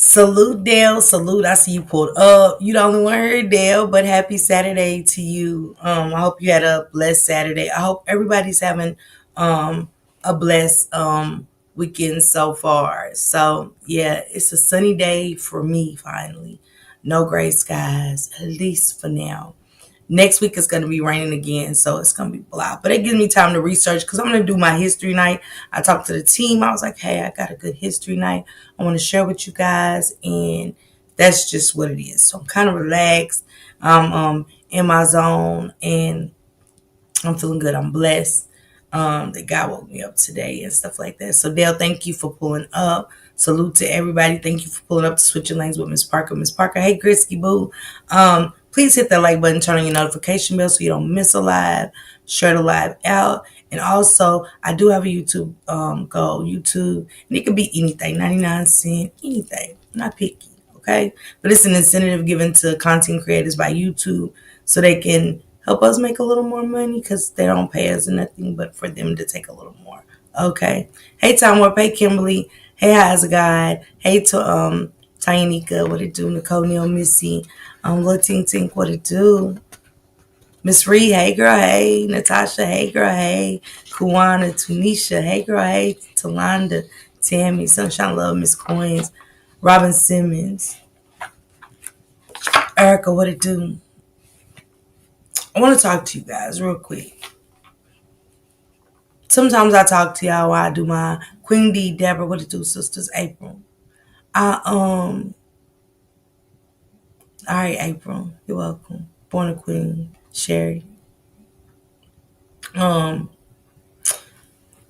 Salute, Dale. Salute. I see you pulled up. You the only one heard, Dale, but happy Saturday to you. I hope you had a blessed Saturday. I hope everybody's having a blessed weekend so far. So yeah, it's a sunny day for me finally. No gray skies, at least for now. Next week it's going to be raining again, so it's going to be blah. But it gives me time to research because I'm going to do my history night. I talked to the team. I was like, hey, I got a good history night I want to share with you guys, and that's just what it is. So I'm kind of relaxed. I'm in my zone, and I'm feeling good. I'm blessed that God woke me up today and stuff like that. So Dale, thank you for pulling up. Salute to everybody. Thank you for pulling up to Switching Lanes with Miss Parker. Miss Parker, hey Grisky Boo. Please hit that like button, turn on your notification bell so you don't miss a live. Share the live out. And also, I do have a YouTube YouTube, and it could be anything, 99 cents, anything. I'm not picky, okay? But it's an incentive given to content creators by YouTube so they can help us make a little more money because they don't pay us nothing but for them to take a little more. Okay. Hey Tom Warp, hey Kimberly, hey How's a God, hey to Tyanika, what it do, Nicole Neal Missy, Lil Tink Tink, what it do? Miss Ree, hey girl, hey. Natasha, hey girl, hey. Kuwana, Tunisha, hey girl, hey. Talonda, Tammy, Sunshine Love, Miss Coins, Robin Simmons, Erica, what it do? I want to talk to you guys real quick. Sometimes I talk to y'all while I do my Queen D, Deborah, what it do, sisters, April. All right, April, you're welcome. Born a Queen, Sherry. Um,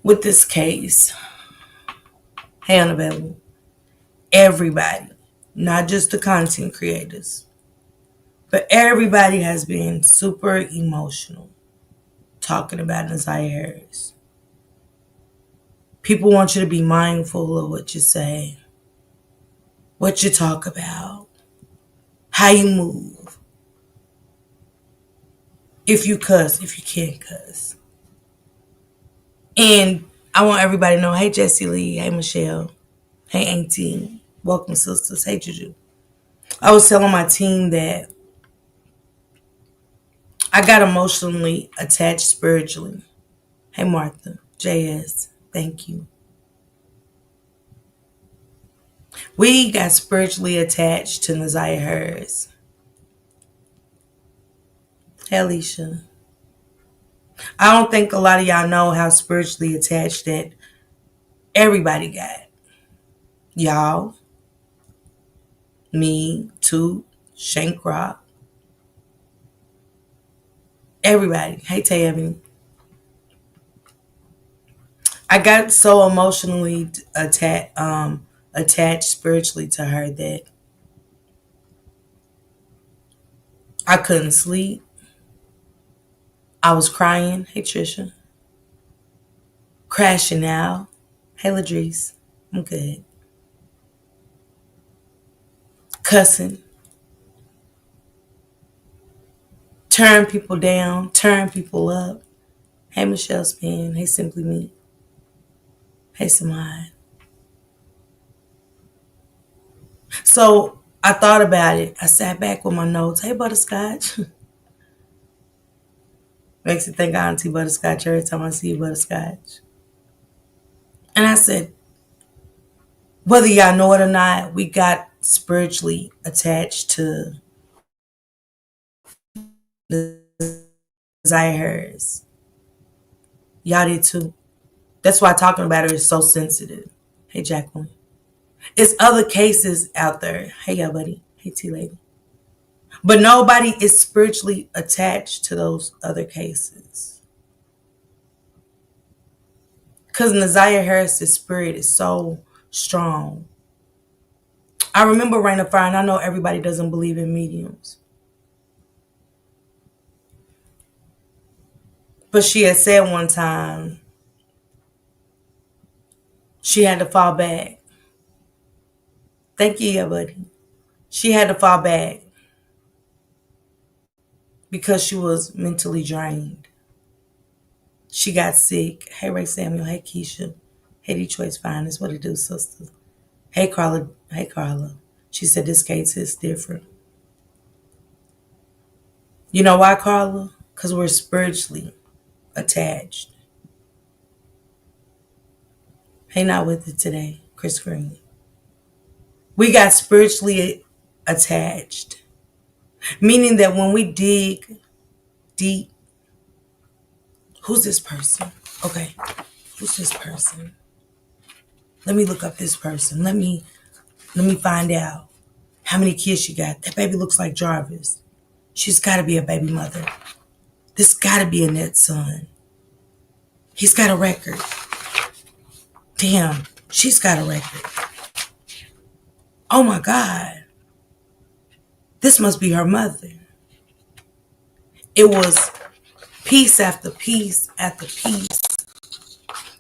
with this case, hey, unavailable. Everybody, not just the content creators, but everybody has been super emotional talking about Naziah Harris. People want you to be mindful of what you say, what you talk about, how you move. If you cuss, if you can't cuss. And I want everybody to know, hey Jessie Lee, hey Michelle, hey Auntie, welcome sisters, hey Juju. I was telling my team that I got emotionally attached spiritually. Hey Martha, JS, thank you. We got spiritually attached to Naziah Harris. Hey Alicia. I don't think a lot of y'all know how spiritually attached that everybody got. Y'all, me, Toot, Shank Rock, everybody. Hey Tammy. I got so emotionally attached spiritually to her that I couldn't sleep. I was crying. Hey Trisha. Crashing out. Hey Ladrice. I'm good. Cussing. Turn people down. Turn people up. Hey Michelle Spin. Hey Simply Me. Hey Samad. So I thought about it. I sat back with my notes. Hey Butterscotch. Makes me think of Auntie Butterscotch every time I see Butterscotch. And I said, whether y'all know it or not, we got spiritually attached to the Naziah Harris. Y'all did too. That's why talking about her is so sensitive. Hey Jacqueline. It's other cases out there. Hey y'all buddy. Hey T lady. But nobody is spiritually attached to those other cases. Because Naziah Harris' spirit is so strong. I remember Rain of Fire, and I know everybody doesn't believe in mediums. But she had said one time she had to fall back. Thank you, yeah, buddy. She had to fall back because she was mentally drained. She got sick. Hey, Ray Samuel. Hey, Keisha. Hey, Detroit's Finest. What it do, sister? Hey, Carla. Hey, Carla. She said this case is different. You know why, Carla? Because we're spiritually attached. Hey, not with it today, Chris Green. We got spiritually attached, meaning that when we dig deep, who's this person? Okay, who's this person? Let me look up this person. Let me find out how many kids she got. That baby looks like Jarvis. She's got to be a baby mother. This got to be Annette's son. He's got a record. Damn, she's got a record. Oh my God. This must be her mother. It was piece after piece after piece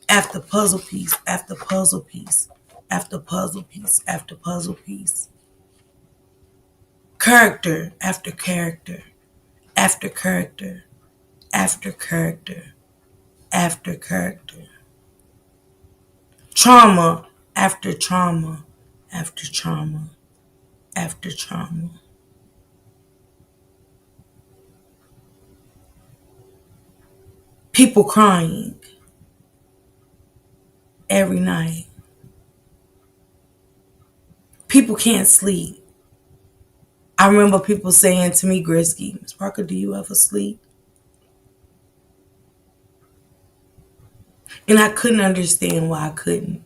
after puzzle piece after puzzle piece after puzzle piece after puzzle piece. Character after character after character after character after character. Trauma after trauma after trauma after trauma. People crying every night. People can't sleep. I remember people saying to me, Grisky, Miss Parker, do you ever sleep? And I couldn't understand why I couldn't.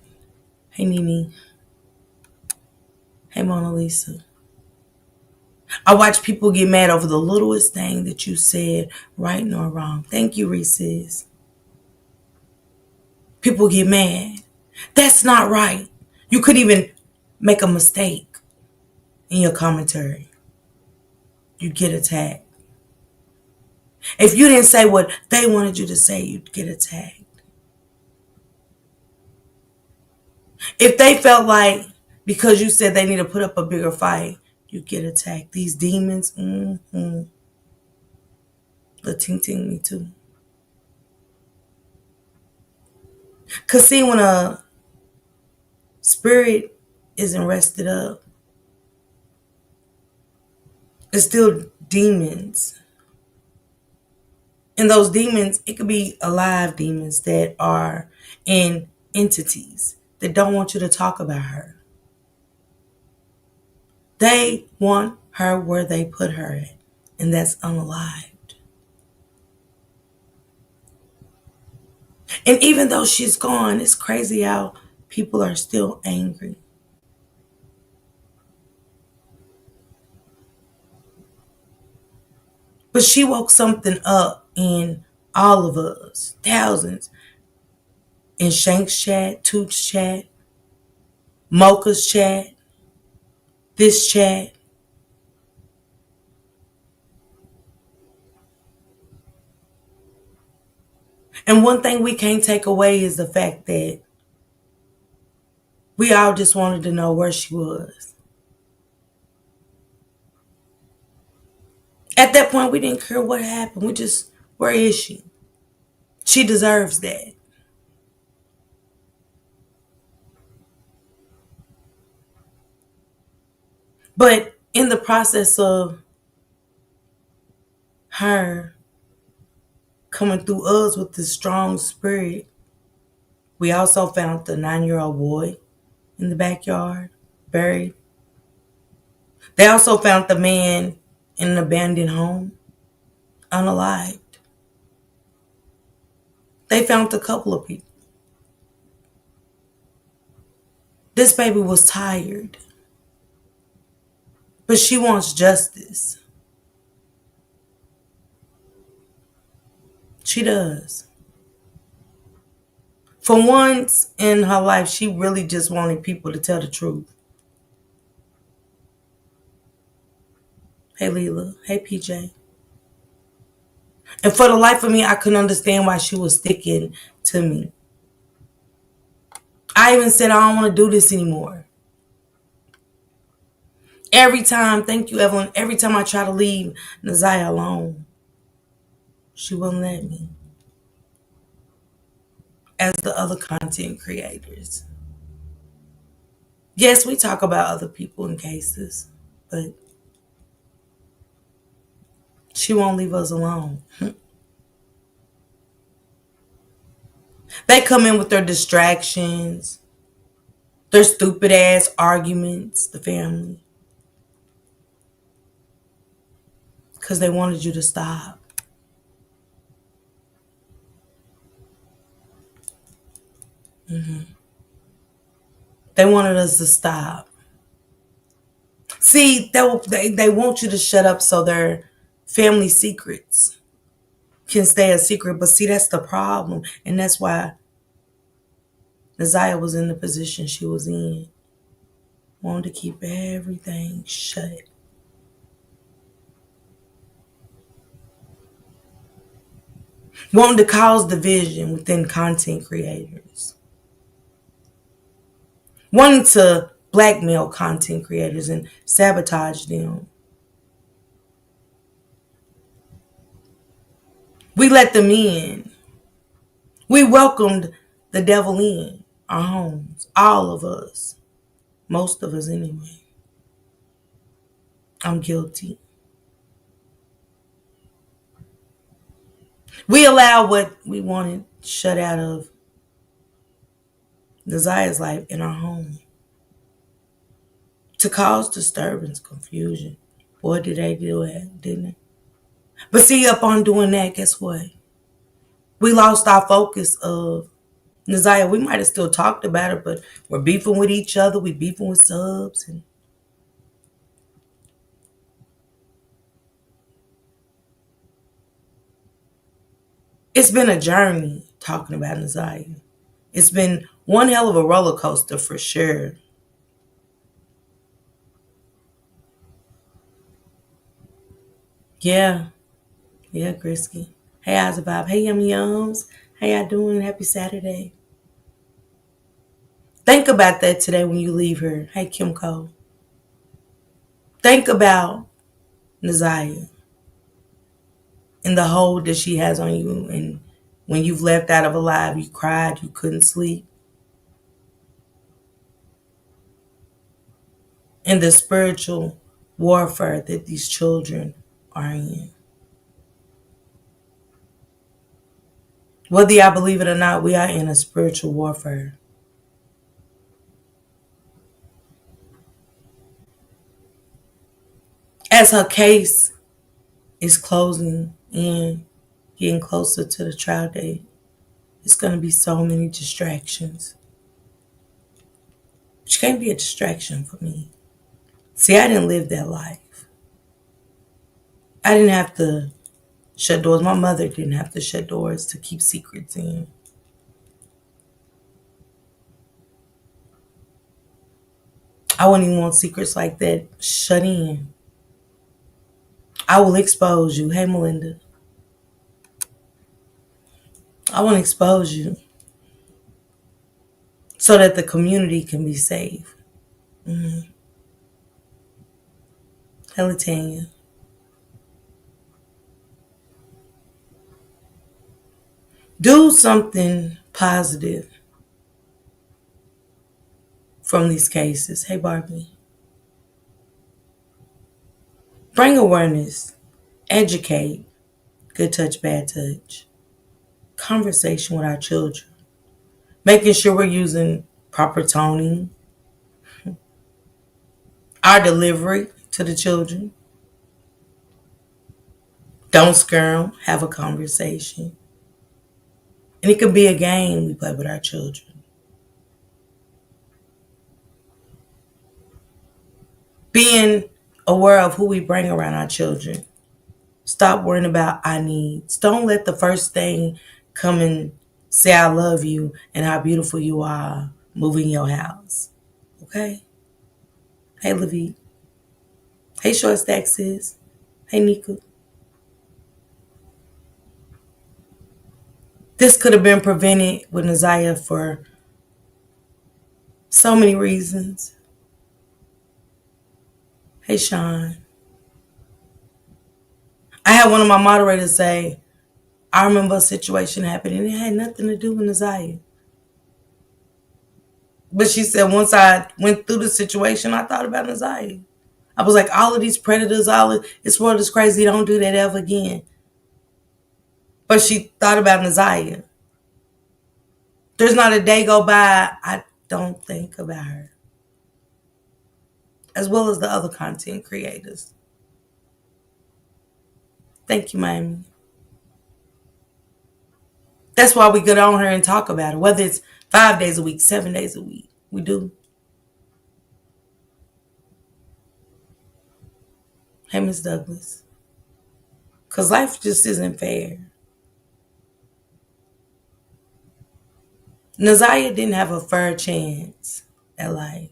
Hey, Nene. Hey, Mona Lisa. I watch people get mad over the littlest thing that you said, right nor wrong. Thank you, Reese's. People get mad. That's not right. You could even make a mistake in your commentary. You get attacked. If you didn't say what they wanted you to say, you'd get attacked. If they felt like because you said they need to put up a bigger fight, you get attacked. These demons, the ting ting me too. Cause see, when a spirit isn't rested up, it's still demons. And those demons, it could be alive demons that are in entities that don't want you to talk about her. They want her where they put her at, and that's unalived. And even though she's gone, it's crazy how people are still angry. But she woke something up in all of us, thousands, in Shank's chat, Toot's chat, Mocha's chat, this chat. And one thing we can't take away is the fact that we all just wanted to know where she was. At that point, we didn't care what happened. We just, where is she? She deserves that. But in the process of her coming through us with this strong spirit, we also found the 9-year-old boy in the backyard, buried. They also found the man in an abandoned home, unalived. They found a couple of people. This baby was tired, but she wants justice. She does. For once in her life, she really just wanted people to tell the truth. Hey, Leela. Hey, PJ. And for the life of me, I couldn't understand why she was sticking to me. I even said, I don't want to do this anymore. Every time, thank you, Evelyn, every time I try to leave Naziah alone, she wouldn't let me. As the other content creators. Yes, we talk about other people in cases, but she won't leave us alone. They come in with their distractions, their stupid ass arguments, the family, because they wanted you to stop. They wanted us to stop. See, they want you to shut up so their family secrets can stay a secret. But see, that's the problem. And that's why Naziah was in the position she was in. Wanted to keep everything shut. Wanting to cause division within content creators. Wanting to blackmail content creators and sabotage them. We let them in. We welcomed the devil in our homes. All of us. Most of us anyway. I'm guilty. We allow what we wanted shut out of Naziah's life in our home to cause disturbance, confusion. Boy, did they do it, didn't they? But see, up on doing that, guess what? We lost our focus of Naziah. We might have still talked about it, but we're beefing with each other. We beefing with subs. And it's been a journey talking about Naziah. It's been one hell of a roller coaster for sure. Yeah. Yeah, Grisky. Hey, how's the vibe? Hey, Yummy Yums. How y'all doing? Happy Saturday. Think about that today when you leave her. Hey, Kim Cole. Think about Naziah and the hold that she has on you. And when you've left out of her life, you cried, you couldn't sleep. And the spiritual warfare that these children are in. Whether y'all believe it or not, we are in a spiritual warfare. As her case is closing in, getting closer to the trial date, it's going to be so many distractions. She can't be a distraction for me. See, I didn't live that life. I didn't have to shut doors. My mother didn't have to shut doors to keep secrets in. I wouldn't even want secrets like that shut in. I will expose you. Hey, Melinda. I want to expose you so that the community can be safe. Mm-hmm. Hello, Tanya. Do something positive from these cases. Hey, Barbie. Bring awareness. Educate. Good touch, bad touch. Conversation with our children. Making sure we're using proper toning. Our delivery to the children. Don't scare them. Have a conversation. And it can be a game we play with our children. Being aware of who we bring around our children. Stop worrying about our needs. Don't let the first thing come and say I love you and how beautiful you are moving your house. Okay? Hey, Levie. Hey, Short Stack sis. Hey, Nika. This could have been prevented with Naziah for so many reasons. Hey, Sean. I had one of my moderators say, I remember a situation happening and it had nothing to do with Naziah. But she said once I went through the situation, I thought about Naziah. I was like, all of these predators, this world is crazy. Don't do that ever again. But she thought about Naziah. There's not a day go by I don't think about her. As well as the other content creators. Thank you, Miami. That's why we get on her and talk about it. Whether it's 5 days a week, 7 days a week. We do. Hey, Miss Douglas. Because life just isn't fair. Naziah didn't have a fair chance at life.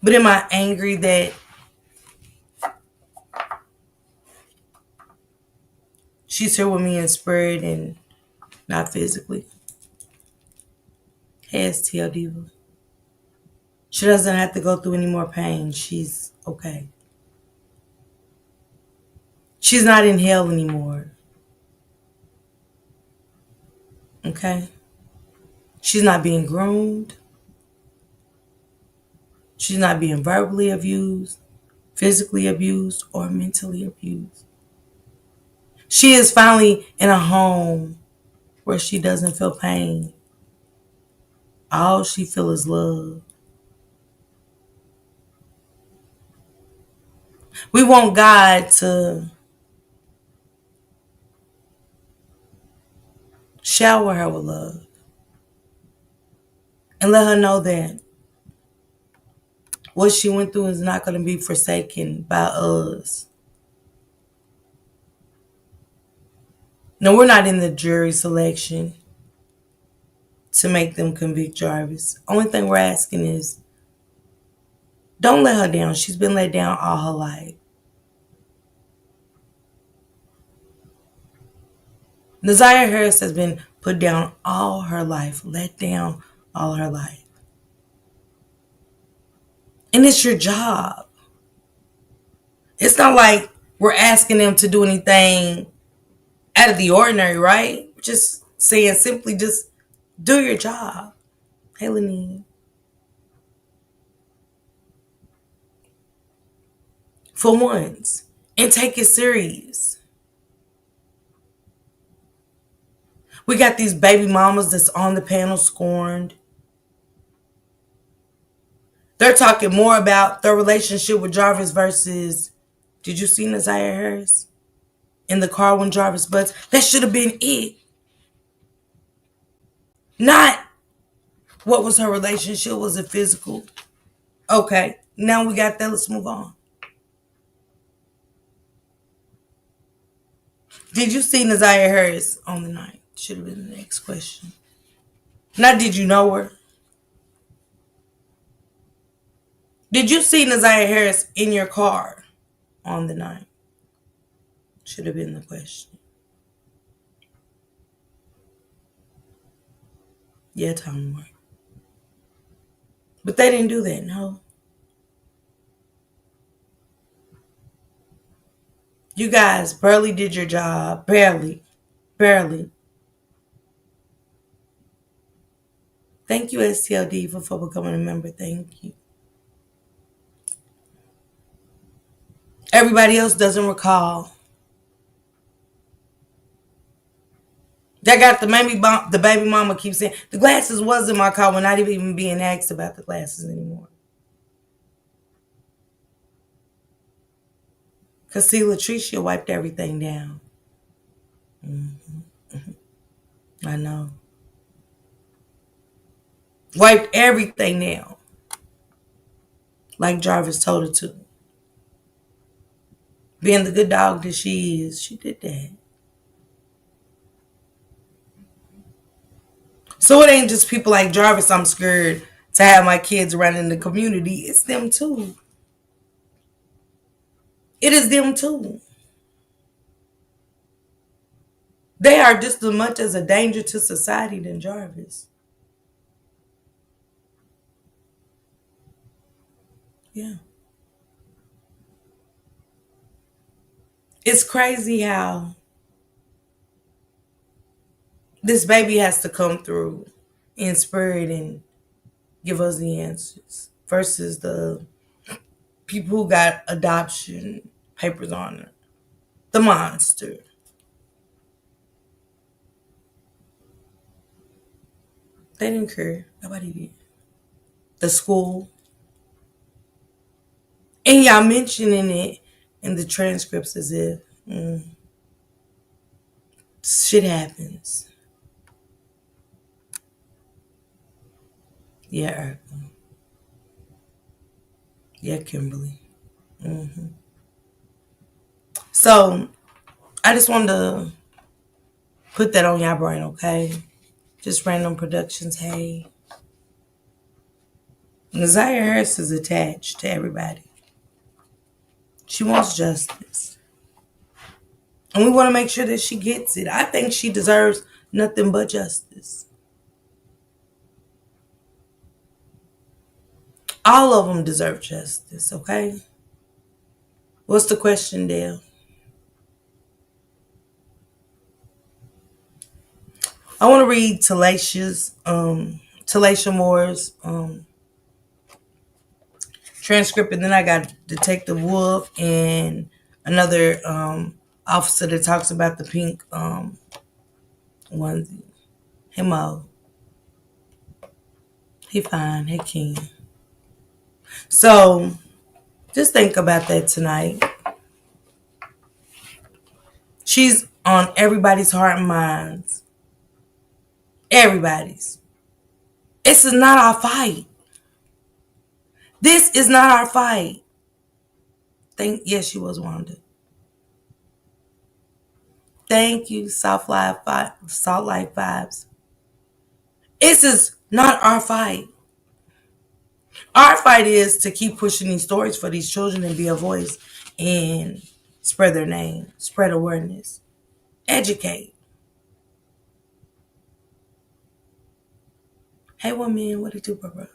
But am I angry that she's here with me in spirit and not physically? Hey, STL Diva. She doesn't have to go through any more pain. She's okay. She's not in hell anymore. Okay? She's not being groomed. She's not being verbally abused, physically abused, or mentally abused. She is finally in a home where she doesn't feel pain. All she feels is love. We want God to shower her with love and let her know that what she went through is not going to be forsaken by us. No, we're not in the jury selection to make them convict Jarvis. Only thing we're asking is don't let her down. She's been let down all her life. Naziah Harris has been put down all her life, let down all her life. And it's your job. It's not like we're asking them to do anything out of the ordinary, right? Just saying simply just do your job. Hey, Lenine. For once. And take it serious. We got these baby mamas that's on the panel scorned. They're talking more about their relationship with Jarvis versus, did you see Naziah Harris in the car when Jarvis Butts? That should have been it. Not what was her relationship? Was it physical? Okay, now we got that. Let's move on. Did you see Naziah Harris on the night? Should have been the next question. Not did you know her? Did you see Naziah Harris in your car on the night? Should have been the question. Yeah, Tom Moore. But they didn't do that, no. You guys barely did your job. Barely. Barely. Thank you, STLD, for becoming a member. Thank you. Everybody else doesn't recall. That got the baby mama keeps saying, the glasses was in my car. We're not even being asked about the glasses anymore. Because see, Latricia wiped everything down. I know. Wiped everything down. Like Jarvis told her to. Being the good dog that she is, she did that. So it ain't just people like Jarvis I'm scared to have my kids around in the community. It's them too. It is them too. They are just as much as a danger to society than Jarvis. Yeah. It's crazy how This baby has to come through in spirit and give us the answers versus the people who got adoption papers on it. The monster. They didn't care. Nobody did. The school. And y'all mentioning it in the transcripts as if shit happens. Yeah, Erica. Yeah, Kimberly. So I just wanted to put that on y'all brain, okay? Just random productions. Hey, Naziah Harris is attached to everybody. She wants justice. And we want to make sure that she gets it. I think she deserves nothing but justice. All of them deserve justice, okay? What's the question, Dale? I want to read Talasha Moore's transcript, and then I got Detective Wolf and another officer that talks about the pink onesie. Hey Mo, he fine. Hey King. So just think about that tonight. She's on everybody's heart and minds. Everybody's. This is not our fight. This is not our fight. Yes, she was Wanda. Thank you, Salt Life Vibes. This is not our fight. Our fight is to keep pushing these stories for these children and be a voice and spread their name, spread awareness, educate. Hey, woman, what did you do, bro?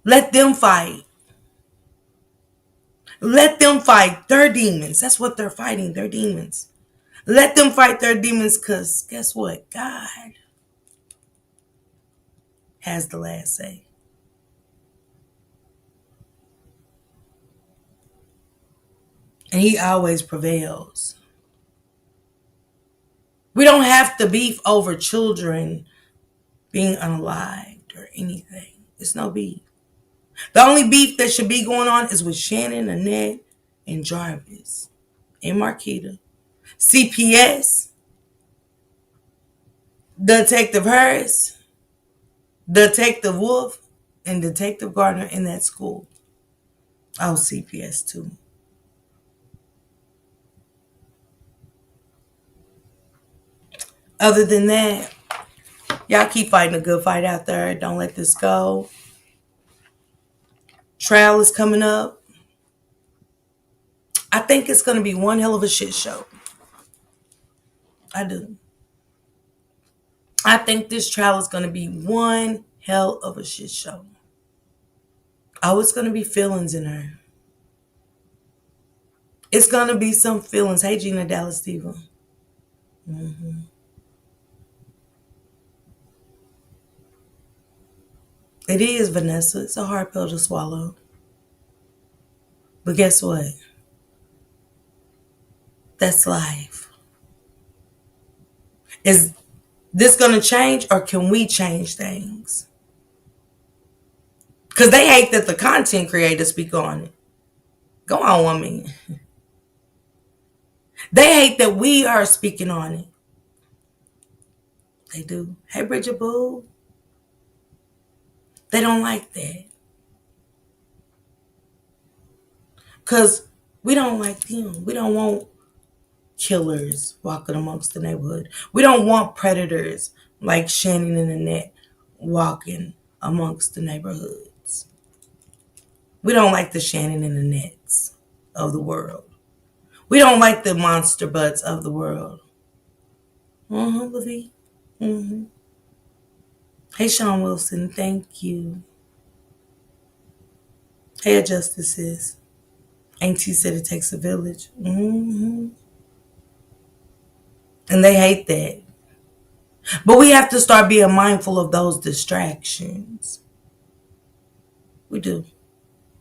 Let them fight. Let them fight their demons. That's what they're fighting, their demons. Let them fight their demons because guess what? God has the last say. And he always prevails. We don't have to beef over children being unalived or anything. It's no beef. The only beef that should be going on is with Shannon, Annette, and Jarvis, and Marquita. CPS, Detective Harris, Detective Wolf, and Detective Gardner in that school. Oh, CPS too. Other than that, y'all keep fighting a good fight out there. Don't let this go. Trial is coming up. I think it's going to be one hell of a shit show. I do. I think this trial is going to be one hell of a shit show. Oh, it's going to be feelings in her. It's going to be some feelings. Hey, Gina Dallas Diva. It is, Vanessa. It's a hard pill to swallow. But guess what? That's life. Is this going to change or can we change things? Because they hate that the content creators speak on it. Go on, woman. They hate that we are speaking on it. They do. Hey, Bridget Boo. They don't like that. Because we don't like them. We don't want killers walking amongst the neighborhood. We don't want predators like Shannon and Annette walking amongst the neighborhoods. We don't like the Shannon and Annettes of the world. We don't like the monster butts of the world. Livy. Hey, Sean Wilson. Thank you. Hey, Justices. Auntie said it takes a village. And they hate that. But we have to start being mindful of those distractions. We do.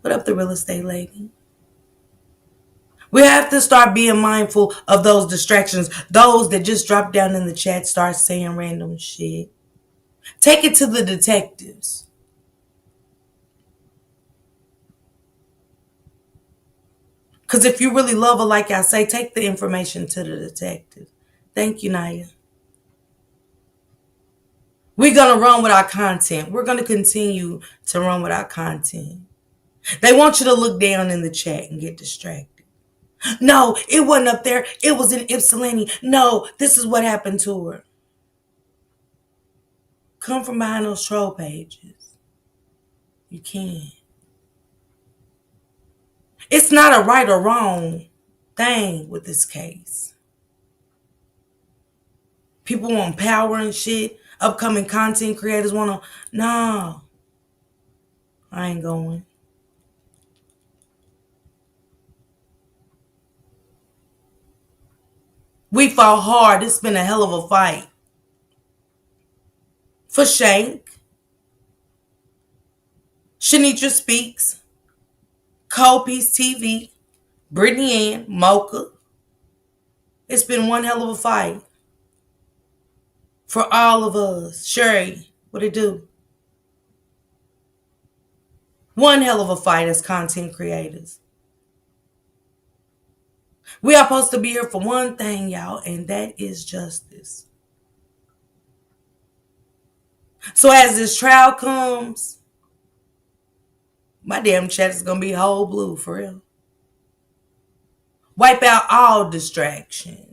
What up, the real estate lady? We have to start being mindful of those distractions. Those that just drop down in the chat, start saying random shit. Take it to the detectives. Because if you really love her, like I say, take the information to the detective. Thank you, Naya. We're going to run with our content. We're going to continue to run with our content. They want you to look down in the chat and get distracted. No, it wasn't up there. It was in Ypsilanti. No, this is what happened to her. Come from behind those troll pages. You can. It's not a right or wrong thing with this case. People want power and shit. Upcoming content creators want to. No, I ain't going. We fought hard. It's been a hell of a fight. For Shank, Shanitra Speaks, Cold Piece TV, Brittany Ann, Mocha. It's been one hell of a fight. For all of us. Sherry, what it do? One hell of a fight as content creators. We are supposed to be here for one thing, y'all, and that is justice. So as this trial comes, my damn chat is going to be whole blue, for real. Wipe out all distractions.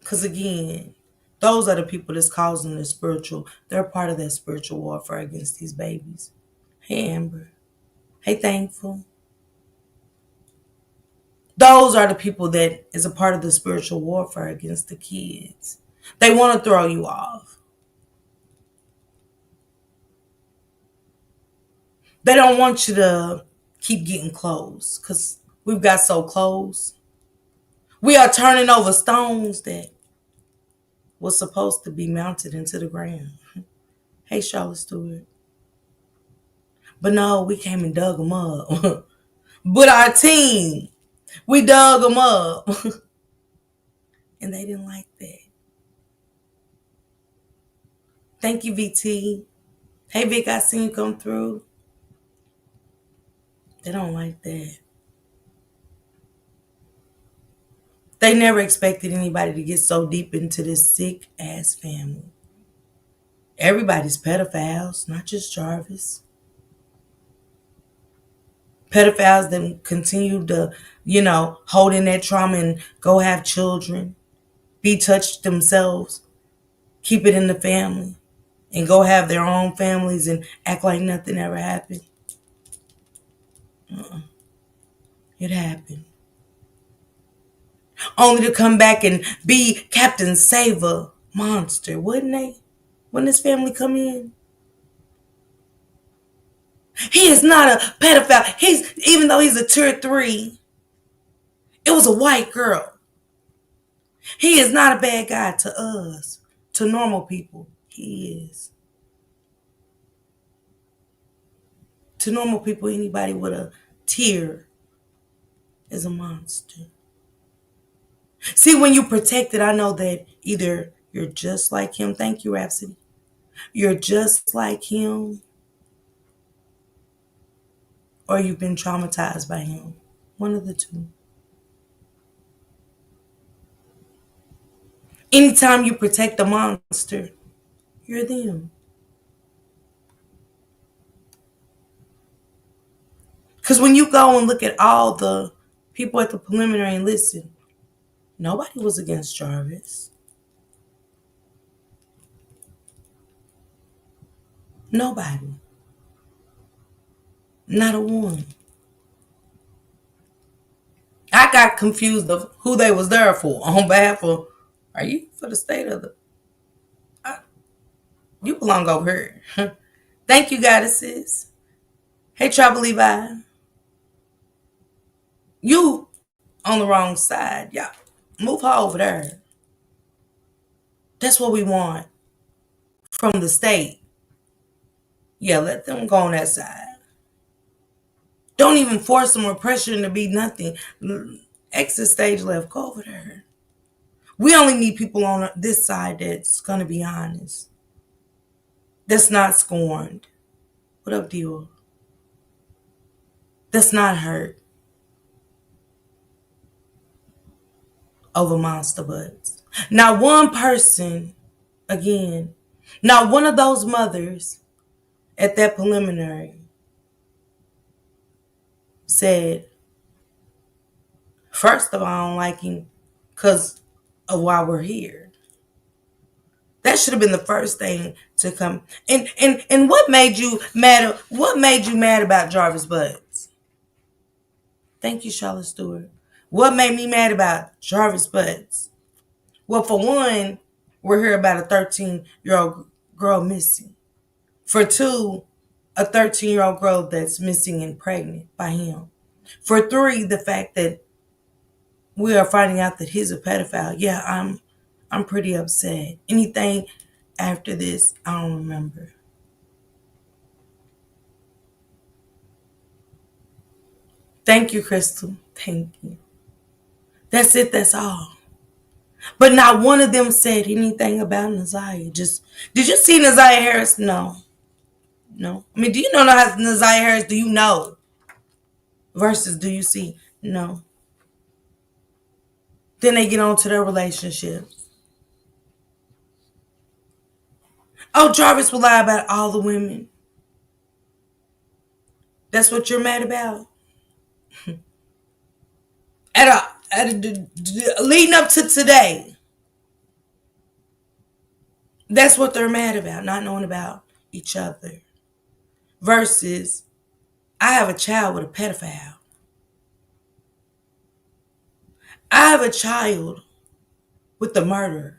Because again, those are the people that's causing the spiritual. They're part of that spiritual warfare against these babies. Hey, Amber. Hey, Thankful. Those are the people that is a part of the spiritual warfare against the kids. They want to throw you off. They don't want you to keep getting close because we've got so close. We are turning over stones that was supposed to be mounted into the ground. Hey, Charlotte Stewart. But no, we came and dug them up. But our team, we dug them up. And they didn't like that. Thank you, VT. Hey, Vic, I seen you come through. They don't like that. They never expected anybody to get so deep into this sick ass family. Everybody's pedophiles, not just Jarvis. Pedophiles that continue to, hold in that trauma and go have children, be touched themselves, keep it in the family, and go have their own families and act like nothing ever happened. It happened. Only to come back and be Captain Saver monster, wouldn't they? When this family come in? He is not a pedophile. Even though he's a tier 3, it was a white girl. He is not a bad guy to us. To normal people, he is. To normal people, anybody with a tear is a monster. See, when you protect it, I know that either you're just like him. Thank you, Rhapsody. You're just like him, or you've been traumatized by him. One of the two. Anytime you protect a monster, you're them. Because when you go and look at all the people at the preliminary and listen, nobody was against Jarvis. Nobody. Not a one. I got confused of who they was there for on behalf of, are you for the state of the, you belong over here. Thank you, goddesses. Hey, Trouble Levi. You on the wrong side, y'all. Move her over there. That's what we want from the state. Yeah, let them go on that side. Don't even force them or pressure them to be nothing. Exit stage left. Go over there. We only need people on this side that's going to be honest. That's not scorned. What up, Dio? That's not hurt over monster butts. Not one person, again, not one of those mothers at that preliminary said, first of all, I don't like him because of why we're here. That should have been the first thing to come. And what made you mad? What made you mad about Jarvis Butts? Thank you, Charlotte Stewart. What made me mad about Jarvis Butts? Well, for one, we're here about a 13-year-old girl missing. For two, a 13-year-old girl that's missing and pregnant by him. For three, the fact that we are finding out that he's a pedophile. Yeah, I'm pretty upset. Anything after this, I don't remember. Thank you, Crystal. Thank you. That's it. That's all. But not one of them said anything about Naziah. Just, did you see Naziah Harris? No. No. I mean, do you know Naziah Harris? Do you know? Versus do you see? No. Then they get on to their relationships. Oh, Jarvis will lie about all the women. That's what you're mad about? Leading up to today. That's what they're mad about, not knowing about each other. Versus, I have a child with a pedophile. I have a child with the murderer.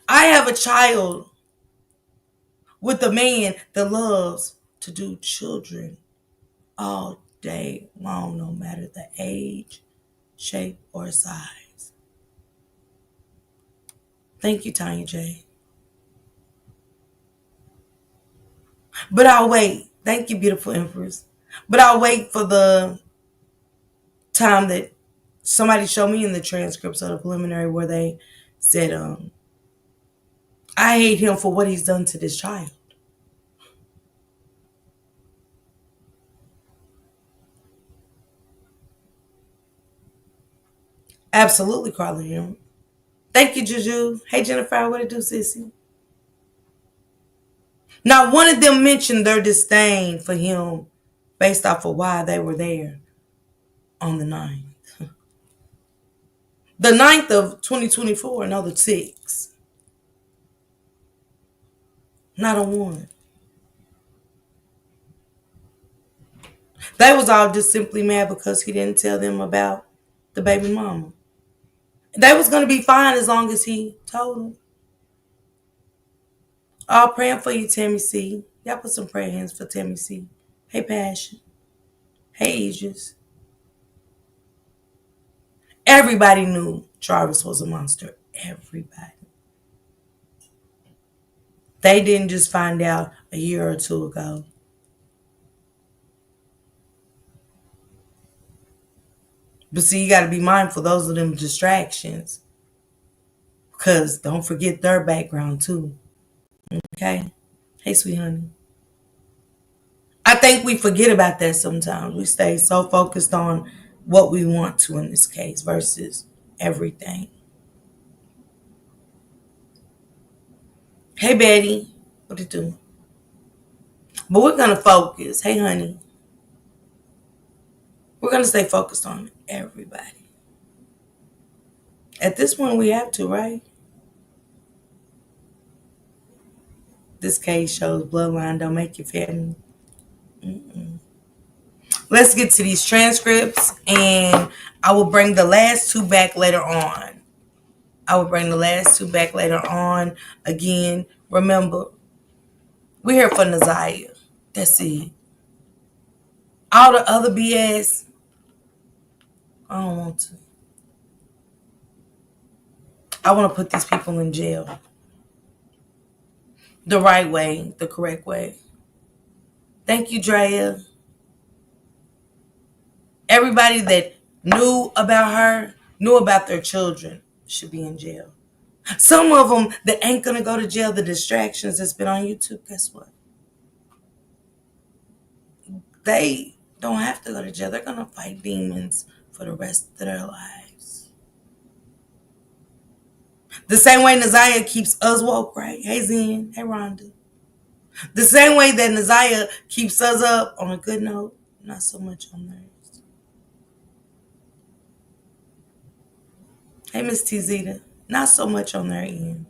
I have a child with a man that loves to do children all day long, no matter the age, shape, or size. Thank you, Tanya J. But I'll wait. Thank you, beautiful Empress. But I'll wait for the time that somebody showed me in the transcripts of the preliminary where they said, I hate him for what he's done to this child. Absolutely, Carla him. Thank you, Juju. Hey, Jennifer, what it do, sissy? Not one of them mentioned their disdain for him based off of why they were there on the 9th. The 9th of 2024, no, the 6th. Not a one. They was all just simply mad because he didn't tell them about the baby mama. They was going to be fine as long as he told them. All praying for you, Tammy C. Y'all put some prayer hands for Tammy C. Hey, Passion. Hey, Aegis. Everybody knew Jarvis was a monster. Everybody. They didn't just find out a year or two ago. But see, you got to be mindful. Those are them distractions. Because don't forget their background, too. Okay? Hey, sweet honey. I think we forget about that sometimes. We stay so focused on what we want to in this case versus everything. Hey, Betty. What it do? But we're going to focus. Hey, honey. We're going to stay focused on everybody. At this point, we have to, right? This case shows bloodline don't make you family. Let's get to these transcripts, and I will bring the last two back later on. Again, remember, we're here for Naziah. That's it. All the other BS, I don't want to. I want to put these people in jail. The right way, the correct way. Thank you, Drea. Everybody that knew about her, knew about their children, should be in jail. Some of them that ain't gonna go to jail, the distractions that's been on YouTube, guess what? They don't have to go to jail. They're gonna fight demons for the rest of their lives. The same way Naziah keeps us woke, right? Hey Zen, hey Rhonda. The same way that Naziah keeps us up on a good note, not so much on theirs. Hey Miss T Zeta, not so much on their end.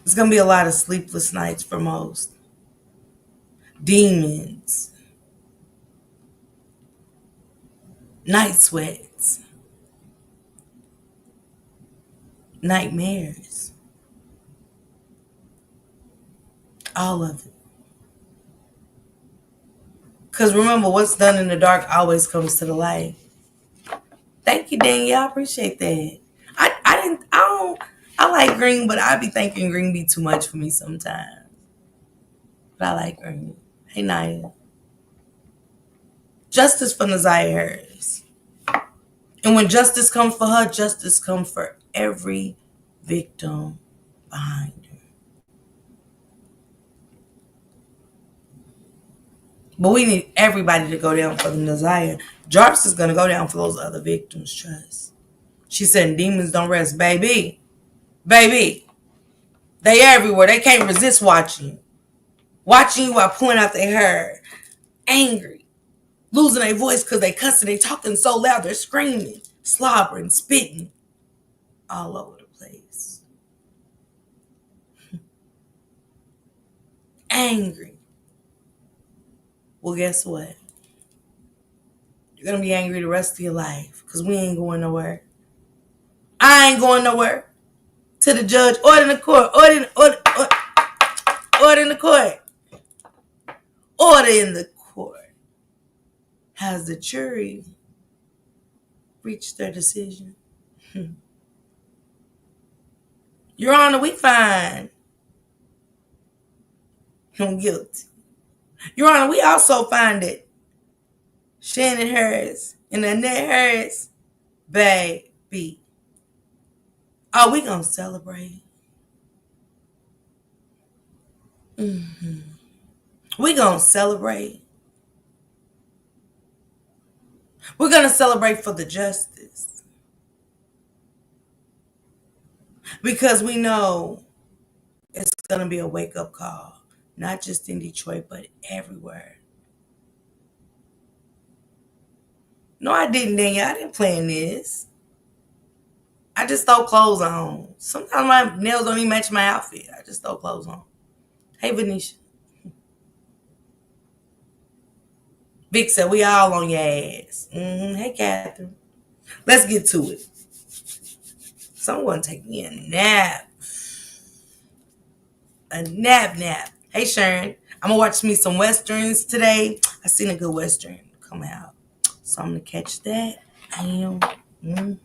It's gonna be a lot of sleepless nights for most. Demons. Night sweats. Nightmares. All of it. Because remember, what's done in the dark always comes to the light. Thank you, Danielle. I appreciate that. I like green, but I be thinking green be too much for me sometimes. But I like green. Hey, Naya. Justice for Naziah Harris. And when justice comes for her, justice comes for every victim behind her. But we need everybody to go down for the Naziah. Jarvis is going to go down for those other victims, trust. She said demons don't rest. Baby, they everywhere. They can't resist watching you while pulling out their hair, angry, losing their voice because they cussing, they talking so loud, they're screaming, slobbering, spitting all over the place. Angry. Well, guess what? You're going to be angry the rest of your life because we ain't going nowhere. I ain't going nowhere. To the judge, order in the court, order in the court. Order in the court. Has the jury reached their decision? Your Honor, we find him guilty. Your Honor, we also find that Shannon Harris and Annette Harris, baby. Are we going to celebrate? We going to celebrate. We're going to celebrate for the justice. Because we know it's going to be a wake-up call. Not just in Detroit, but everywhere. No, I didn't, Danielle. I didn't plan this. I just throw clothes on. Sometimes my nails don't even match my outfit. I just throw clothes on. Hey, Venetia. Vic said, we all on your ass. Hey, Catherine. Let's get to it. Someone take me a nap. A nap. Hey, Sharon. I'm going to watch me some Westerns today. I seen a good Western come out. So I'm going to catch that. I am. Let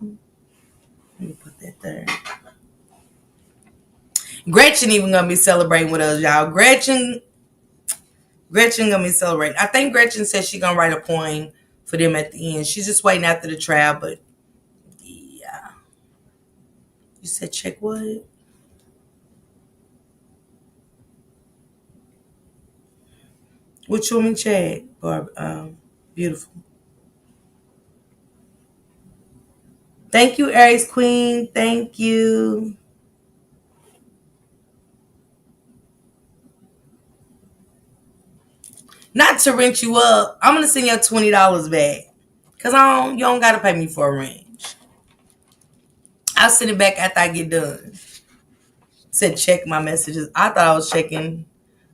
me put that there. Gretchen even going to be celebrating with us, y'all. Gretchen gonna be celebrating. I think Gretchen said she gonna write a poem for them at the end. She's just waiting after the trial, but yeah. You said check what? What you want me to check, Barb? Beautiful. Thank you, Aries Queen. Thank you. Not to rent you up, I'm gonna send you $20 back. Cause you don't gotta pay me for a range. I'll send it back after I get done. Said check my messages. I thought I was checking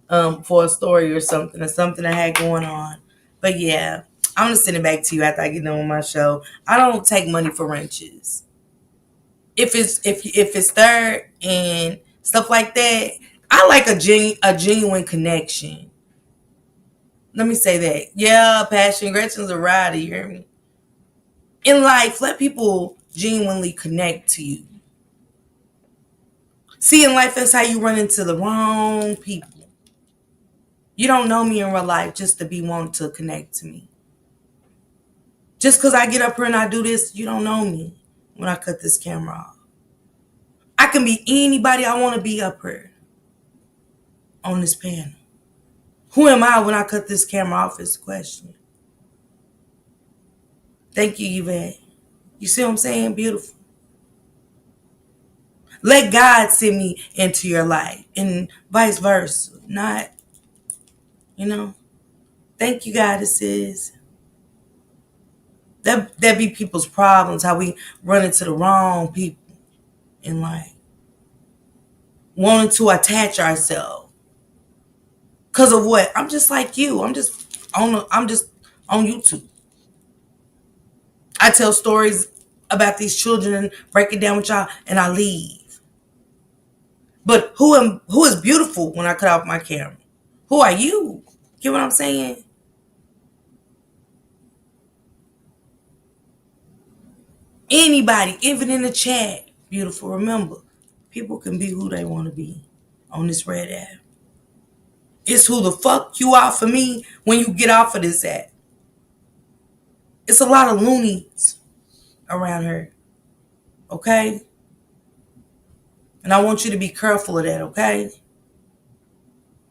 for a story or something I had going on. But yeah, I'm gonna send it back to you after I get done with my show. I don't take money for wrenches. If it's third and stuff like that, I like a genuine connection. Let me say that. Yeah, Passion. Gretchen's a rider, you hear me? In life, let people genuinely connect to you. See, in life, that's how you run into the wrong people. You don't know me in real life just to be wanting to connect to me. Just because I get up here and I do this, you don't know me when I cut this camera off. I can be anybody I want to be up here on this panel. Who am I when I cut this camera off is the question. Thank you, Yvette. You see what I'm saying? Beautiful. Let God send me into your life and vice versa. Not, thank you, goddesses. That be people's problems, how we run into the wrong people in life. Wanting to attach ourselves. Because of what? I'm just like you. I'm just on YouTube. I tell stories about these children and break it down with y'all and I leave. But who is beautiful when I cut off my camera? Who are you? Get what I'm saying? Anybody, even in the chat, beautiful. Remember, people can be who they want to be on this red app. It's who the fuck you are for me when you get off of this app. It's a lot of loonies around here. Okay? And I want you to be careful of that, okay?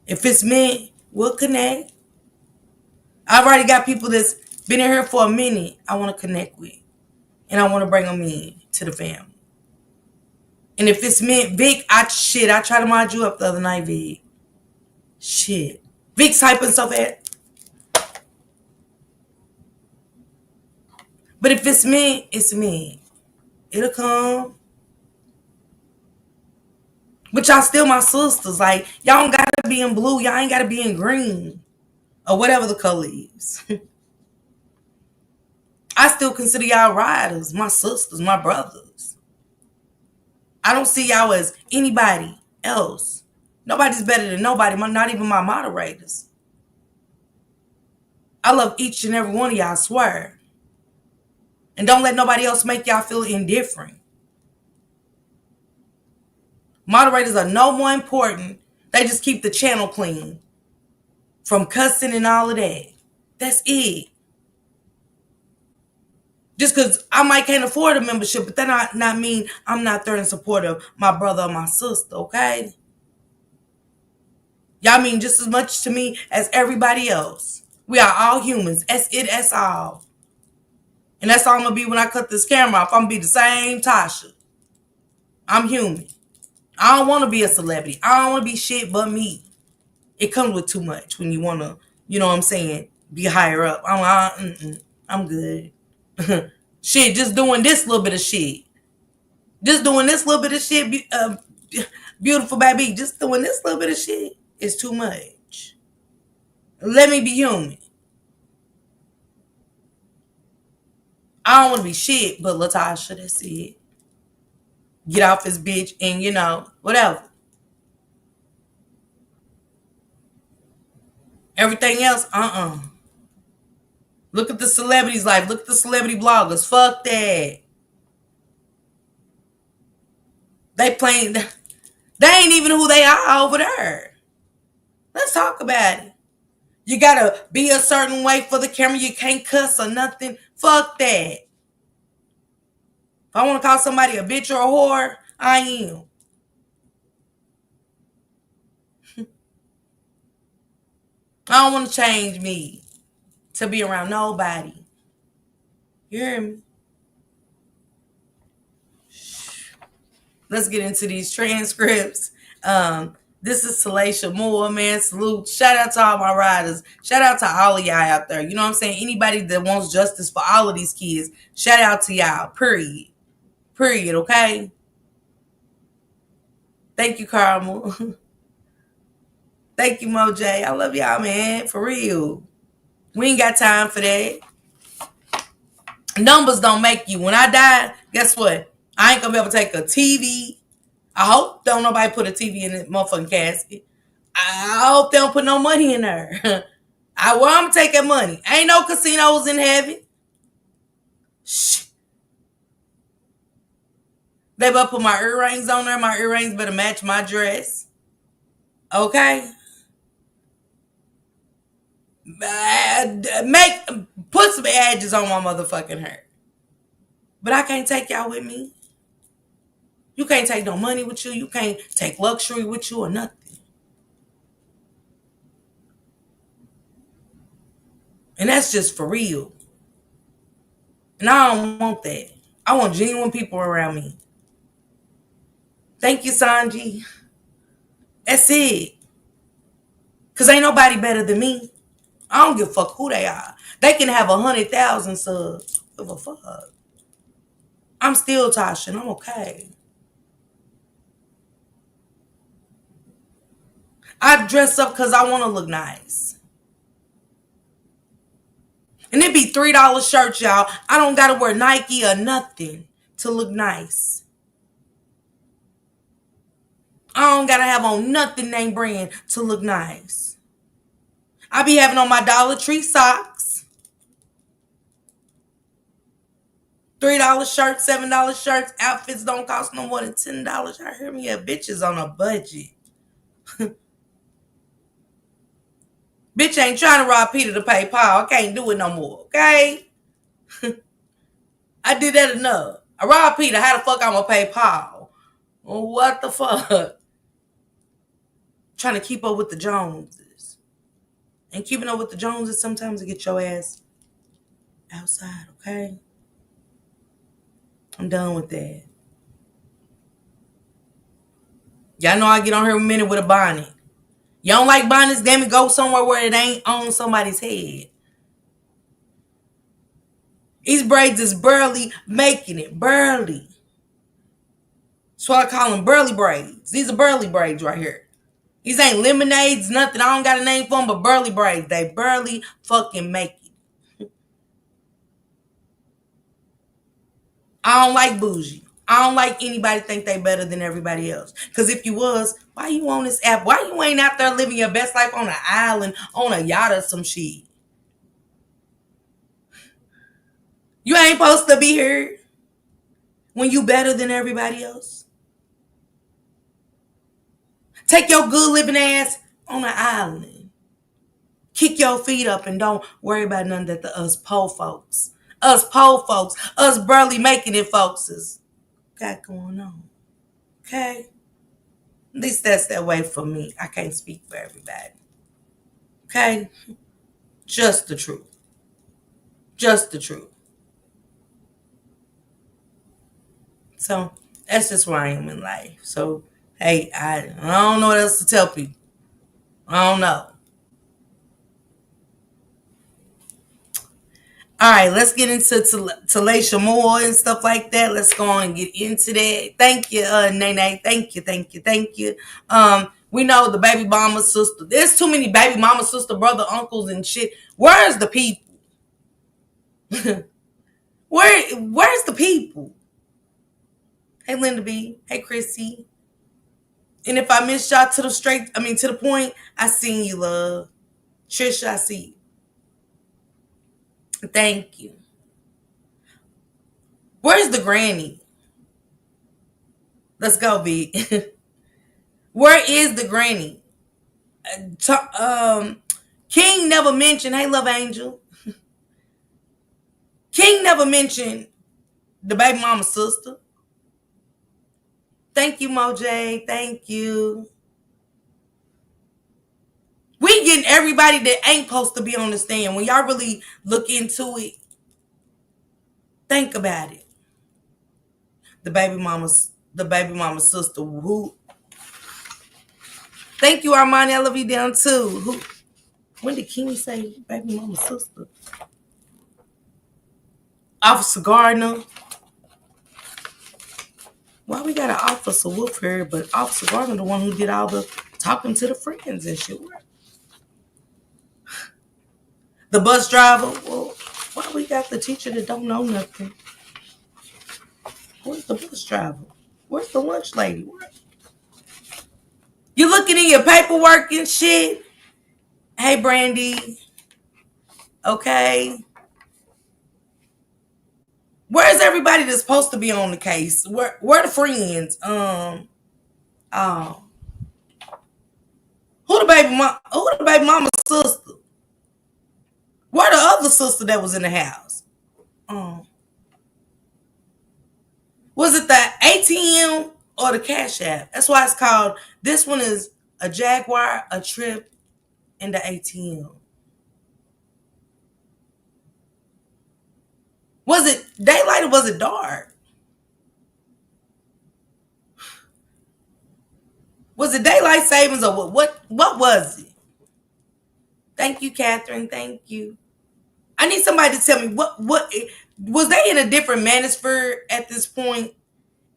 If it's meant, we'll connect. I've already got people that's been in here for a minute I want to connect with. And I want to bring them in to the family. And if it's meant, Vic, I tried to mod you up the other night, Vic. Shit. Vic's hyping so bad. But if it's meant, it's meant. It'll come. But y'all still my sisters. Like, y'all don't gotta be in blue. Y'all ain't gotta be in green. Or whatever the color is. I still consider y'all riders, my sisters, my brothers. I don't see y'all as anybody else. Nobody's better than nobody, not even my moderators. I love each and every one of y'all, I swear. And don't let nobody else make y'all feel indifferent. Moderators are no more important. They just keep the channel clean from cussing and all of that. That's it. Just because I might can't afford a membership, but that not mean I'm not there in support of my brother or my sister, okay? Y'all mean just as much to me as everybody else. We are all humans. That's all. And that's all I'm going to be when I cut this camera off. I'm going to be the same Tasha. I'm human. I don't want to be a celebrity. I don't want to be shit but me. It comes with too much when you want to, you know what I'm saying, be higher up. I'm good. Shit, just doing this little bit of shit. Just doing this little bit of shit, beautiful baby. Just doing this little bit of shit is too much. Let me be human. I don't want to be shit, but Latasha, that's it. Get off this bitch and, whatever. Everything else, Look at the celebrities' life. Look at the celebrity bloggers. Fuck that. They ain't even who they are over there. Let's talk about it. You gotta be a certain way for the camera. You can't cuss or nothing. Fuck that. If I want to call somebody a bitch or a whore, I am. I don't want to change me to be around nobody. You hear me? Let's get into these transcripts. This is Salacia Moore, man. Salute. Shout out to all my riders. Shout out to all of y'all out there. You know what I'm saying? Anybody that wants justice for all of these kids, shout out to y'all. Period. Period, okay? Thank you, Carmel. Thank you, Mo J. I love y'all, man. For real. We ain't got time for that. Numbers don't make you. When I die, guess what? I ain't gonna be able to take a TV. I hope don't nobody put a TV in the motherfucking casket. I hope they don't put no money in there. Where I'm taking money? Ain't no casinos in heaven. Shh. They better put my earrings on there. My earrings better match my dress. Okay? Put some edges on my motherfucking hair. But I can't take y'all with me. You can't take no money with you. You can't take luxury with you or nothing. And that's just for real. And I don't want that. I want genuine people around me. Thank you, Sanji. That's it. Because ain't nobody better than me. I don't give a fuck who they are. They can have 100,000 subs. Give a fuck. I'm still Tasha and I'm okay. I dress up because I want to look nice. And it be $3 shirts, y'all. I don't got to wear Nike or nothing to look nice. I don't got to have on nothing name brand to look nice. I be having on my Dollar Tree socks. $3 shirts, $7 shirts. Outfits don't cost no more than $10. I hear me, bitches on a budget. Bitch ain't trying to rob Peter to pay Paul. I can't do it no more, okay? I did that enough. I robbed Peter. How the fuck I'm gonna pay Paul? What the fuck? Trying to keep up with the Joneses. And keeping up with the Joneses sometimes to get your ass outside, okay? I'm done with that. Y'all know I get on here a minute with a bonnet. You don't like bonnets? Damn it, go somewhere where it ain't on somebody's head. These braids is barely making it. Barely. That's why I call them burly braids. These are burly braids right here. These ain't lemonades, nothing. I don't got a name for them, but burly braids. They barely fucking make it. I don't like bougie. I don't like anybody think they better than everybody else. Because if you was, why you on this app? Why you ain't out there living your best life on an island, on a yacht or some shit? You ain't supposed to be here when you better than everybody else. Take your good living ass on an island. Kick your feet up and don't worry about none that the us poor folks. Us poor folks. Us barely making it folks got going on. Okay? At least that's that way for me. I can't speak for everybody. Okay? Just the truth. Just the truth. So that's just where I am in life. So hey, I don't know what else to tell people. I don't know. All right, let's get into Talasha Moore and stuff like that. Let's go on and get into that. Thank you, Nene. Thank you, thank you, thank you. We know the baby mama sister. There's too many baby mama sister, brother, uncles, and shit. Where's the people? Where's the people? Hey, Linda B. Hey, Chrissy. And if I missed y'all to the point, I seen you, love. Trisha, I see you. Thank you. Where's the granny? Let's go, B. Where is the granny? King never mentioned, hey, love angel. King never mentioned the baby mama sister. Thank you, Moj. Thank you. We getting everybody that ain't supposed to be on the stand. When y'all really look into it, think about it. The baby mama sister. Who? Thank you, Armani. I love you down too. Who? When did King say baby mama sister? Officer Gardner. Why we got an Officer Wolf here, but Officer Gardner the one who did all the talking to the friends and shit. The bus driver. Well, why we got the teacher that don't know nothing? Where's the bus driver? Where's the lunch lady? You looking in your paperwork and shit? Hey, Brandy. Okay. Where's everybody that's supposed to be on the case? Where the friends? Oh, who the baby mama's sister? Where the other sister that was in the house? Um, was it the ATM or the Cash App? That's why it's called. This one is a Jaguar, a trip, and the ATM. Was it daylight or was it dark? Was it daylight savings or what? What was it? Thank you, Catherine. Thank you. I need somebody to tell me what was they in a different manosphere at this point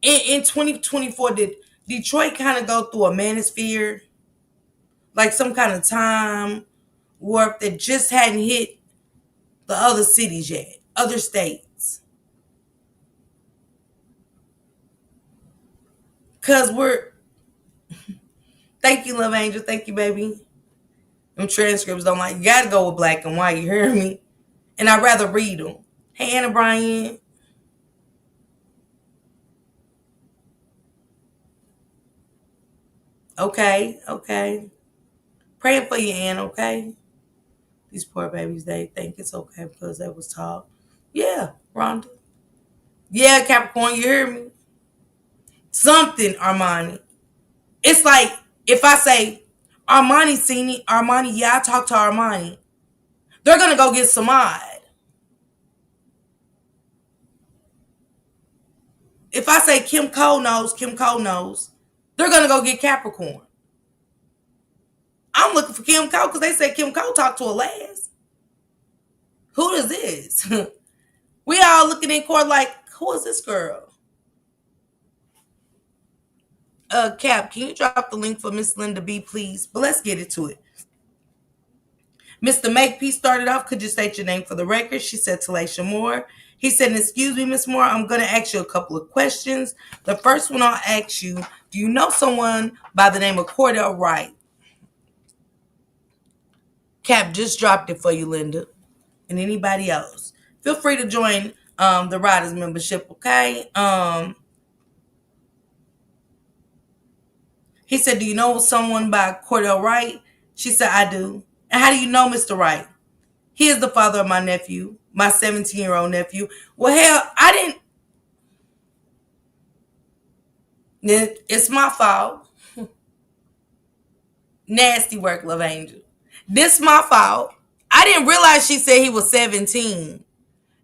in 2024? Did Detroit kind of go through a manosphere, like some kind of time warp that just hadn't hit the other cities yet, other states? Cause we're thank you, love angel, thank you, baby. Them transcripts don't like you gotta go with black and white. You hear me? And I'd rather read them. Hey, Anna Brian. Okay, okay. Praying for you, Ann, okay? These poor babies, they think it's okay because they was taught. Yeah, Rhonda. Yeah, Capricorn, you hear me? Something, Armani. It's like if I say, Armani seen it, Armani, yeah, I talked to Armani. They're going to go get Samad. If I say Kim Cole knows, Kim Cole knows, they're going to go get Capricorn. I'm looking for Kim Cole because they said Kim Cole talked to her last. Who is this? We all looking in court like, who is this girl? Cap, can you drop the link for Miss Linda B, please? But let's get into it. Mr. Makepeace started off. Could you state your name for the record? She said Talasha Moore. He said, excuse me, Miss Moore, I'm going to ask you a couple of questions. The first one I'll ask you, do you know someone by the name of Cordell Wright? Cap just dropped it for you, Linda. And anybody else. Feel free to join the Riders membership, okay? He said, do you know someone by Cordell Wright? She said, I do. And how do you know Mr. Wright? He is the father of my nephew, my 17-year-old nephew. Well, hell, I didn't. It's my fault. Nasty work, love angel. This my fault. I didn't realize she said he was 17.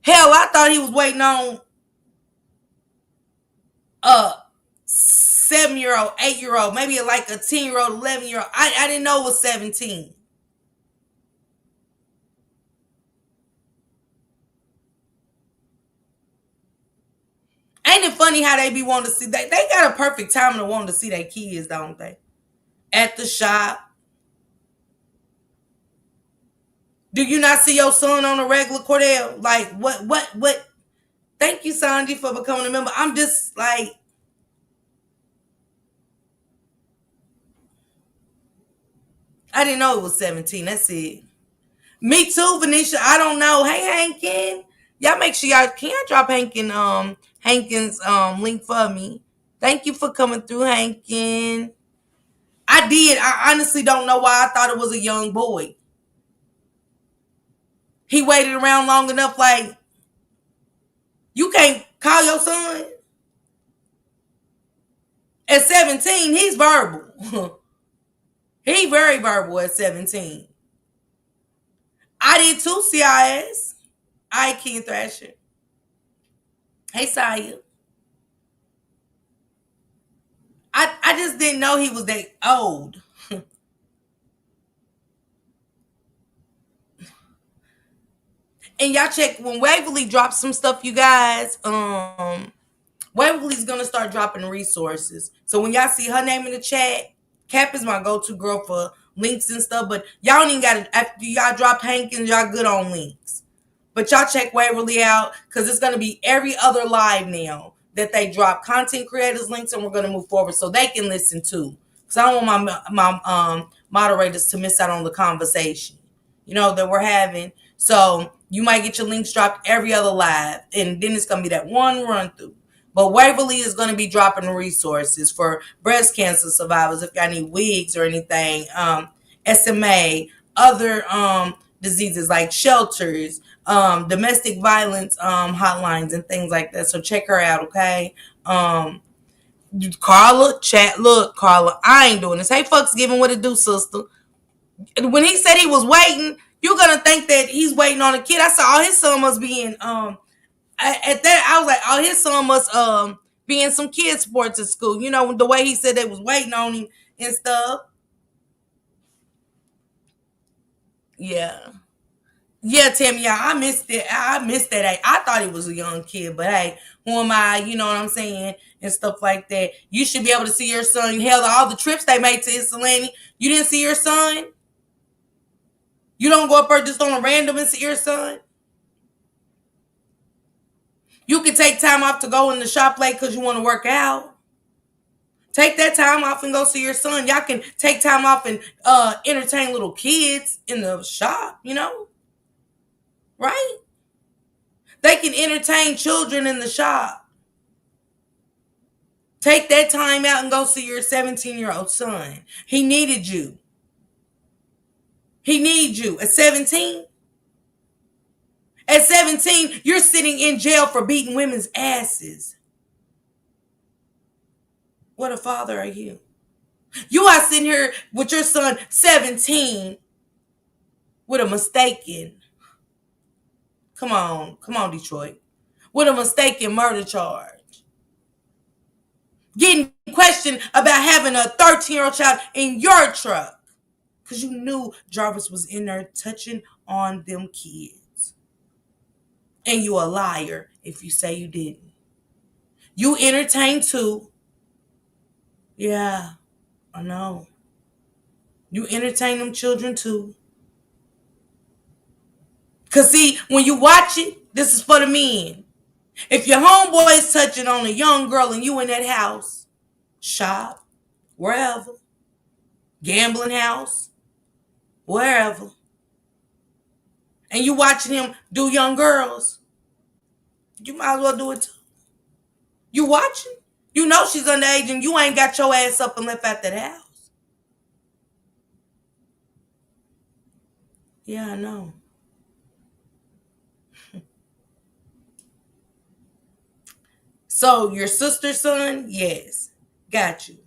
Hell, I thought he was waiting on a 7-year-old, 8-year-old, maybe like a 10-year-old, 11-year-old. I didn't know it was 17. Ain't it funny how they be wanting to see they got a perfect time to want to see their kids, don't they? At the shop. Do you not see your son on a regular, Cordell? Like what? Thank you, Sanji, for becoming a member. I'm just like, I didn't know it was 17. That's it. Me too, Venetia. I don't know. Hey, Hankin. Y'all make sure y'all can y'all drop Hankin's link for me. Thank you for coming through, Hankin. I did. I honestly don't know why I thought it was a young boy. He waited around long enough, like, you can't call your son. At 17, he's verbal. He very verbal at 17. I did too, CIS. I King Thrasher. Hey, Saya. I just didn't know he was that old. And y'all check when Waverly drops some stuff, you guys. Waverly's gonna start dropping resources. So when y'all see her name in the chat, Cap is my go-to girl for links and stuff. But y'all don't even gotta, after y'all drop Hankins, y'all good on links. But y'all check Waverly out because it's gonna be every other live now that they drop content creators links, and we're gonna move forward so they can listen too. Because I don't want my moderators to miss out on the conversation, that we're having. So You might get your links dropped every other live, and then it's going to be that one run through. But Waverly is going to be dropping resources for breast cancer survivors if y'all need wigs or anything, SMA, other diseases like shelters, domestic violence hotlines, and things like that. So check her out, okay? Carla, chat, look, Carla, I ain't doing this. Hey, fucks, giving what it do, sister. When he said he was waiting, you're gonna think that he's waiting on a kid. I said, oh, his son must be in at that I was like, oh, his son must be in some kids sports at school. You know, the way he said they was waiting on him and stuff. Yeah. Yeah, Tammy, yeah, I missed it. I missed that. I thought he was a young kid, but hey, who am I? You know what I'm saying? And stuff like that. You should be able to see your son. Hell, all the trips they made to Ypsilanti, you didn't see your son? You don't go up there just on a random and see your son? You can take time off to go in the shop late because you want to work out. Take that time off and go see your son. Y'all can take time off and entertain little kids in the shop, you know? Right? They can entertain children in the shop. Take that time out and go see your 17-year-old son. He needed you. He needs you. At 17? At 17, you're sitting in jail for beating women's asses. What a father are you? You are sitting here with your son, 17, with a mistaken. Come on, Detroit. With a mistaken murder charge. Getting questioned about having a 13-year-old child in your truck. Because you knew Jarvis was in there touching on them kids. And you a liar if you say you didn't. You entertained too. Yeah, I know. You entertain them children too. Because see, when you watch it, this is for the men. If your homeboy is touching on a young girl and you in that house, shop, wherever, gambling house, wherever, and you watching him do young girls, you might as well do it too. You watching? You know she's underage and you ain't got your ass up and left out that house. Yeah, I know. So your sister's son? Yes. Got you.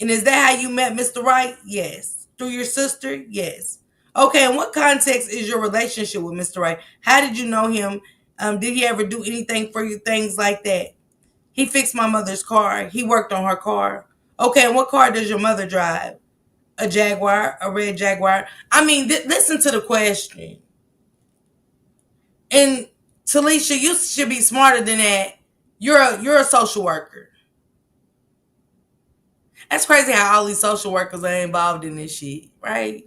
And is that how you met Mr. Wright? Yes. Through your sister? Yes. Okay, in what context is your relationship with Mr. Wright? How did you know him? Did he ever do anything for you? Things like that. He fixed my mother's car. He worked on her car. Okay, and what car does your mother drive? A Jaguar? A red Jaguar? I mean, listen to the question. And Talisha, you should be smarter than that. You're a social worker. That's crazy how all these social workers are involved in this shit, right?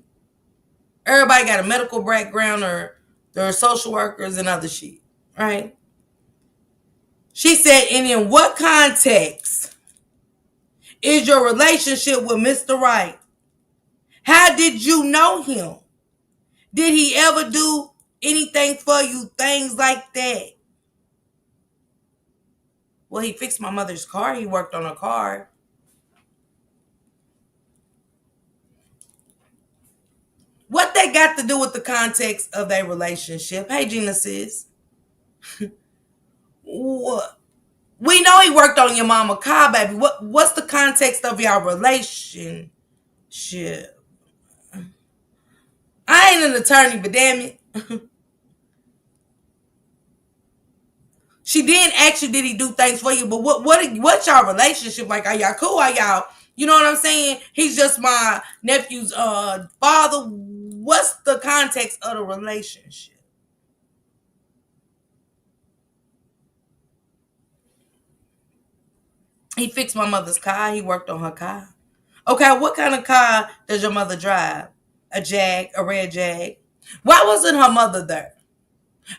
Everybody got a medical background or they're social workers and other shit, right? She said, and in what context is your relationship with Mr. Wright? How did you know him? Did he ever do anything for you? Things like that. Well, he fixed my mother's car. He worked on her car. What that got to do with the context of their relationship? Hey, Gina sis. What? We know he worked on your mama car, baby. What's the context of your relationship? I ain't an attorney, but damn it. She didn't ask you, did he do things for you? But what's your relationship like? Are y'all cool? Are y'all, you know what I'm saying? He's just my nephew's father. What's the context of the relationship? He fixed my mother's car. He worked on her car. Okay, what kind of car does your mother drive? A Jag, a red Jag. Why wasn't her mother there?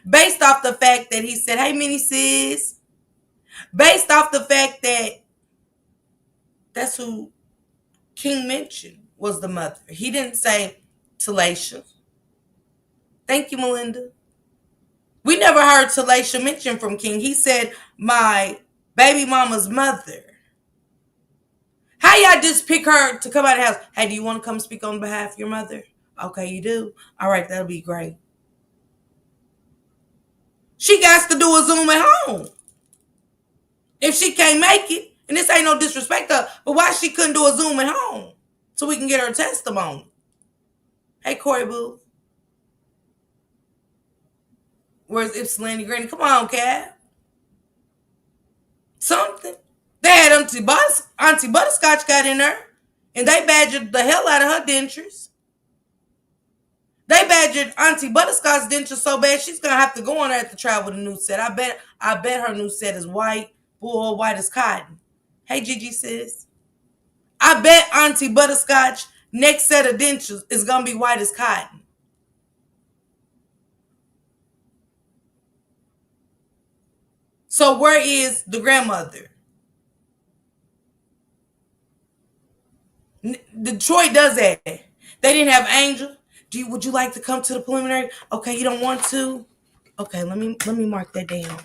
Based off the fact that he said, hey, Minnie sis. Based off the fact that that's who King mentioned was the mother. He didn't say Talacia. Thank you, Melinda. We never heard Talasha mention from King. He said, my baby mama's mother. How y'all just pick her to come out of the house? Hey, do you want to come speak on behalf of your mother? Okay, you do? All right, that'll be great. She got to do a Zoom at home. If she can't make it, and this ain't no disrespect to her, but why she couldn't do a Zoom at home so we can get her testimony? Hey, Corey Boo. Where's Ypsilanti Granny? Come on, Cat. Something. They had Auntie Butterscotch got in there, and they badgered the hell out of her dentures. They badgered Auntie Butterscotch's dentures so bad she's gonna have to go on there to try with a new set. I bet her new set is white, bull white as cotton. Hey, Gigi sis. I bet Auntie Butterscotch next set of dentures is gonna be white as cotton. So where is the grandmother? Detroit does that. They didn't have Angel. Would you like to come to the preliminary? Okay, you don't want to. Okay, let me mark that down.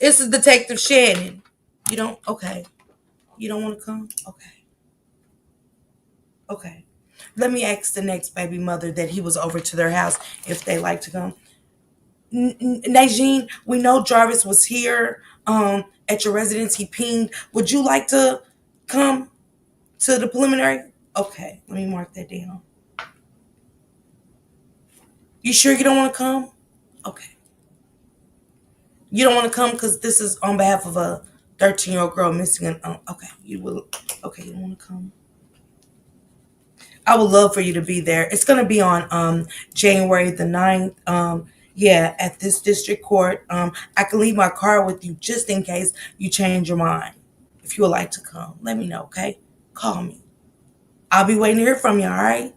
This is Detective Shannon. You don't. Okay, you don't want to come. Okay. Okay. Let me ask the next baby mother that he was over to their house if they like to come. Najeen, we know Jarvis was here at your residence. He pinged. Would you like to come to the preliminary? Okay, let me mark that down. You sure you don't want to come? Okay. You don't want to come because this is on behalf of a 13-year-old girl missing an. Okay, you will. Okay, you don't want to come. I would love for you to be there. It's going to be on January the 9th. Yeah, at this district court. I can leave my card with you just in case you change your mind. If you would like to come, let me know, okay? Call me. I'll be waiting to hear from you, all right?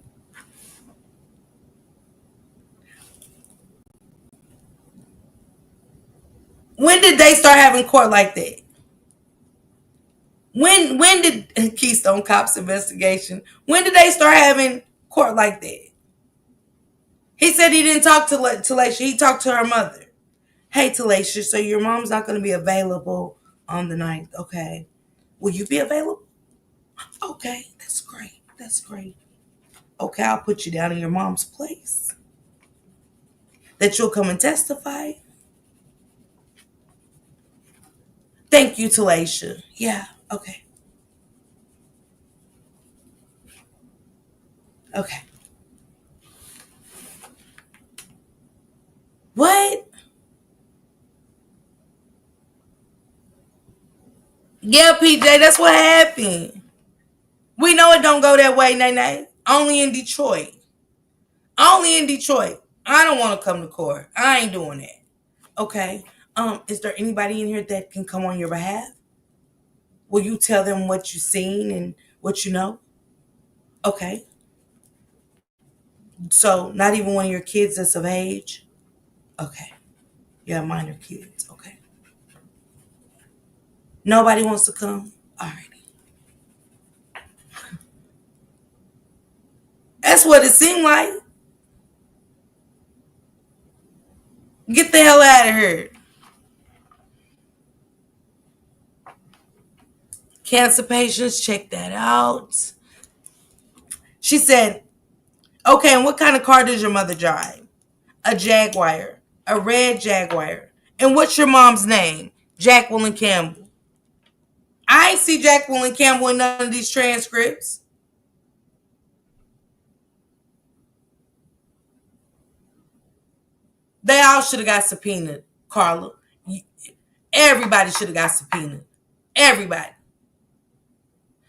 When did they start having court like that? When did Keystone Cops investigation? When did they start having court like that? He said he didn't talk to Talasha. He talked to her mother. Hey, Talasha, so your mom's not going to be available on the 9th. Okay. Will you be available? Okay, that's great. That's great. Okay, I'll put you down in your mom's place. That you'll come and testify. Thank you, Talasha. Yeah, okay. Okay. What? Yeah, PJ, that's what happened. We know it don't go that way, Nene. Only in Detroit. Only in Detroit. I don't want to come to court. I ain't doing that. Okay. Is there anybody in here that can come on your behalf? Will you tell them what you've seen and what you know? Okay. So not even one of your kids that's of age? Okay. You have minor kids. Okay. Nobody wants to come? Alrighty. That's what it seemed like. Get the hell out of here. Cancer patients, check that out. She said, okay, and what kind of car does your mother drive? A Jaguar. A red Jaguar. And what's your mom's name? Jacqueline Campbell. I ain't see Jacqueline Campbell in none of these transcripts. They all should have got subpoenaed, Carla. Everybody should have got subpoenaed. Everybody.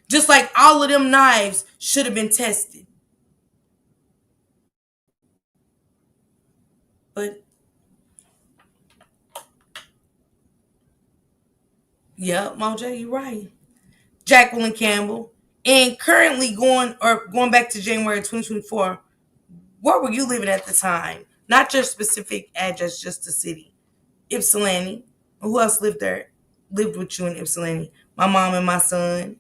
Just like all of them knives should have been tested. But, yeah, Moj, you're right. Jacqueline Campbell. And currently going back to January 2024, where were you living at the time? Not your specific address, just the city. Ypsilanti. Who else lived there? Lived with you in Ypsilanti? My mom and my son.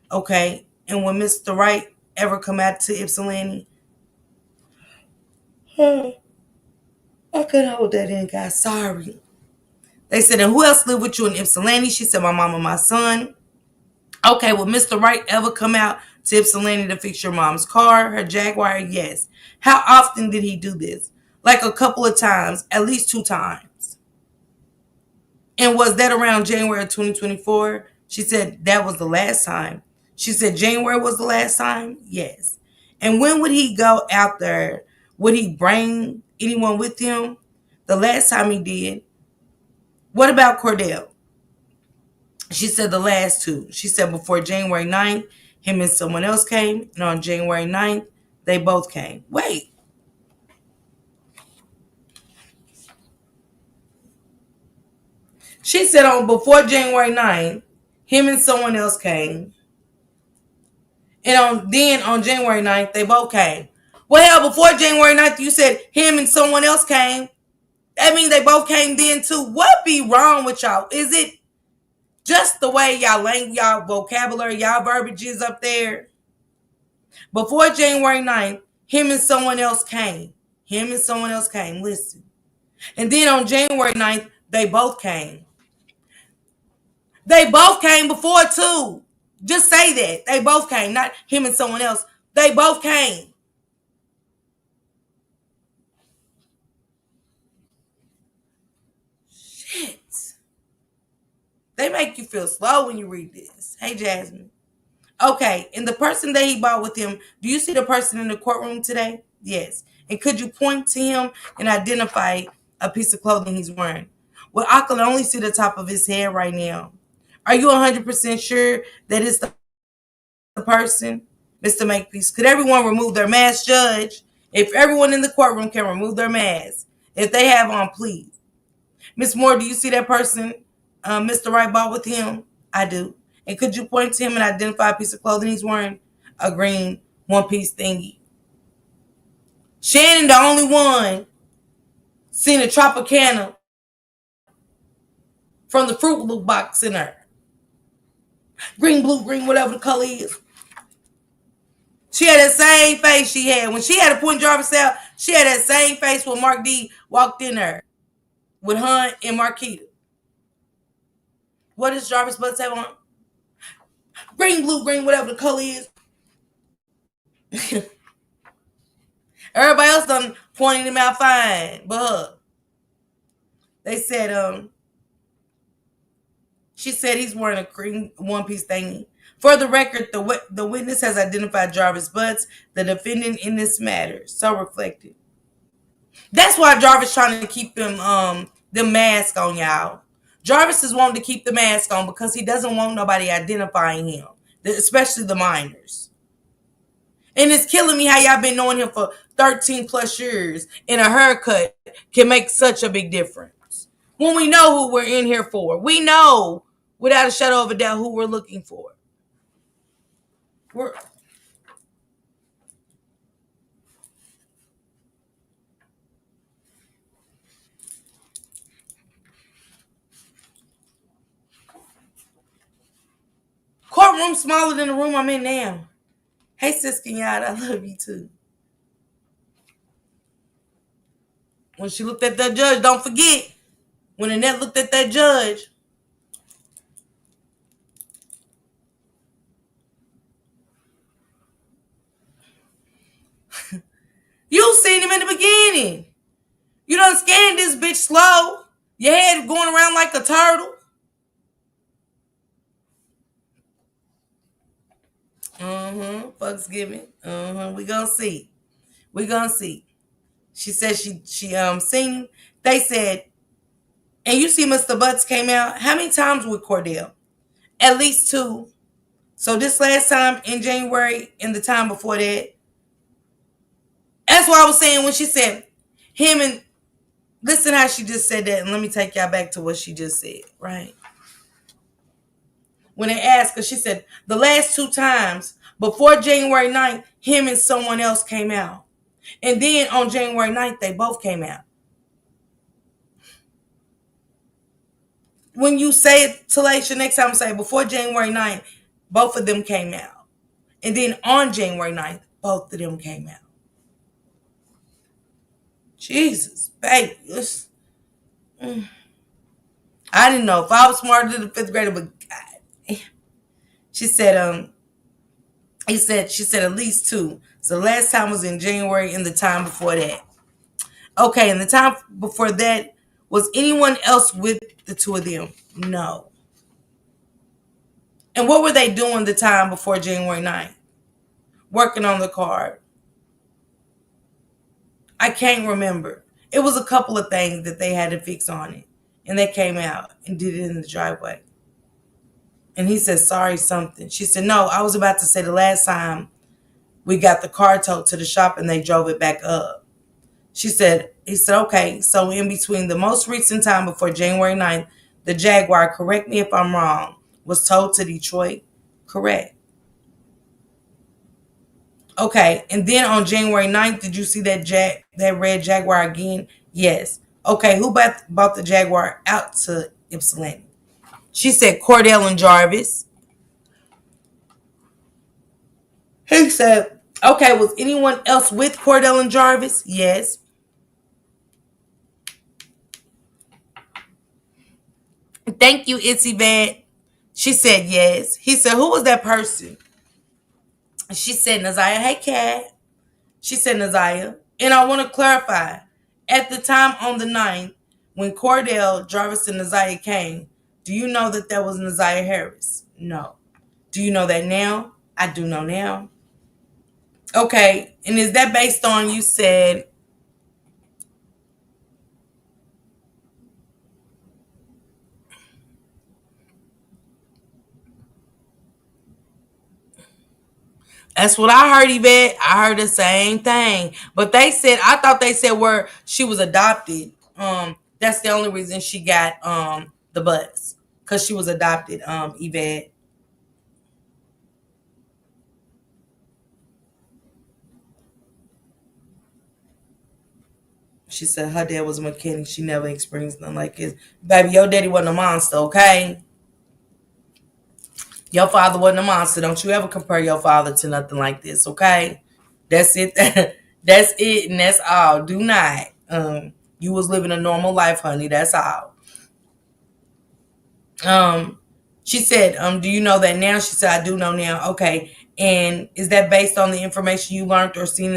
Okay. And when Mr. Wright ever come out to Ypsilanti? I couldn't hold that in, guys. Sorry. They said, and who else lived with you in Ypsilanti? She said, my mom and my son. Okay, will Mr. Wright ever come out to Ypsilanti to fix your mom's car, her Jaguar? Yes. How often did he do this? Like a couple of times, at least 2 times. And was that around January 2024? She said that was the last time. She said January was the last time? Yes. And when would he go out there? Would he bring anyone with him? The last time he did. What about Cordell? She said the last 2. She said before January 9th, him and someone else came. And on January 9th, they both came. Wait. She said on before January 9th, him and someone else came. And on January 9th, they both came. Well, hell, before January 9th, you said him and someone else came. That means they both came then too. What be wrong with y'all? Is it just the way y'all vocabulary, y'all verbiage is up there? Before January 9th, him and someone else came. Him and someone else came. Listen. And then on January 9th, they both came. They both came before too. Just say that. They both came. Not him and someone else. They both came. Shit. They make you feel slow when you read this. Hey, Jasmine. Okay, and the person that he bought with him, do you see the person in the courtroom today? Yes. And could you point to him and identify a piece of clothing he's wearing? Well, I can only see the top of his head right now. Are you 100% sure that it's the person? Mr. Makepeace, could everyone remove their mask, Judge? If everyone in the courtroom can remove their mask, if they have on, please. Miss Moore, do you see that person Mr. Wright bought with him? I do. And could you point to him and identify a piece of clothing he's wearing? A green one-piece thingy. Shannon, the only one, seen a Tropicana from the Fruit Loop box in her. Green, blue, green, whatever the color is. She had that same face she had. When she had to point Jarvis out, she had that same face when Mark D walked in there with Hunt and Marquita. What does Jarvis Butts have on? Green, blue, green, whatever the color is. Everybody else done pointing him out fine, but her. They said, she said he's wearing a green one-piece thingy. For the record, the witness has identified Jarvis Butts, the defendant in this matter. So reflective. That's why Jarvis trying to keep them mask on, y'all. Jarvis is wanting to keep the mask on because he doesn't want nobody identifying him, especially the minors. And it's killing me how y'all been knowing him for 13 plus years, and a haircut can make such a big difference. When we know who we're in here for. We know, without a shadow of a doubt, who we're looking for. Courtroom smaller than the room I'm in now. Hey, sis Kenyatta, I love you too. When she looked at that judge, don't forget. When Annette looked at that judge, you seen him in the beginning. You done scanned this bitch slow. Your head going around like a turtle. Fucks giving. We gonna see. We gonna see. She said she seen him. They said, and you see Mr. Butts came out. How many times with Cordell? At least 2. So this last time in January and the time before that. That's what I was saying when she said him and listen how she just said that, and let me take y'all back to what she just said, right? When they asked her, she said, the last 2 times before January 9th, him and someone else came out. And then on January 9th, they both came out. When you say it, Talasha, next time say before January 9th, both of them came out. And then on January 9th, both of them came out. Jesus, baby. I didn't know if I was smarter than the fifth grader, but God. She said, she said at least two. So the last time was in January and the time before that. Okay, and the time before that, was anyone else with the two of them? No. And what were they doing the time before January 9th? Working on the card. I can't remember. It was a couple of things that they had to fix on it. And they came out and did it in the driveway. And he said, sorry, something. She said, no, I was about to say the last time we got the car towed to the shop and they drove it back up. He said, okay, so in between the most recent time before January 9th, the Jaguar, correct me if I'm wrong, was towed to Detroit? Correct. Okay, and then on January 9th, did you see that red Jaguar again? Yes. Okay, who bought the Jaguar out to Ypsilanti? She said Cordell and Jarvis. He said, okay, was anyone else with Cordell and Jarvis? Yes. Thank you, Itsy Vet. She said yes. He said, who was that person? She said, Naziah. Hey, Cat. She said, Naziah. And I want to clarify, at the time on the 9th, when Cordell, Jarvis, and Naziah came, do you know that was Naziah Harris? No. Do you know that now? I do know now. Okay. And is that based on, you said, that's what I heard, Yvette. I heard the same thing. But I thought they said where she was adopted. That's the only reason she got the butts. Because she was adopted, Yvette. She said her dad was a mechanic. She never experienced nothing like this. Baby, your daddy wasn't a monster, okay? Your father wasn't a monster. Don't you ever compare your father to nothing like this, okay? That's it. That's it, and that's all. Do not. You was living a normal life, honey. That's all. Um, she said, do you know that now? She said, I do know now. Okay. And is that based on the information you learned or seen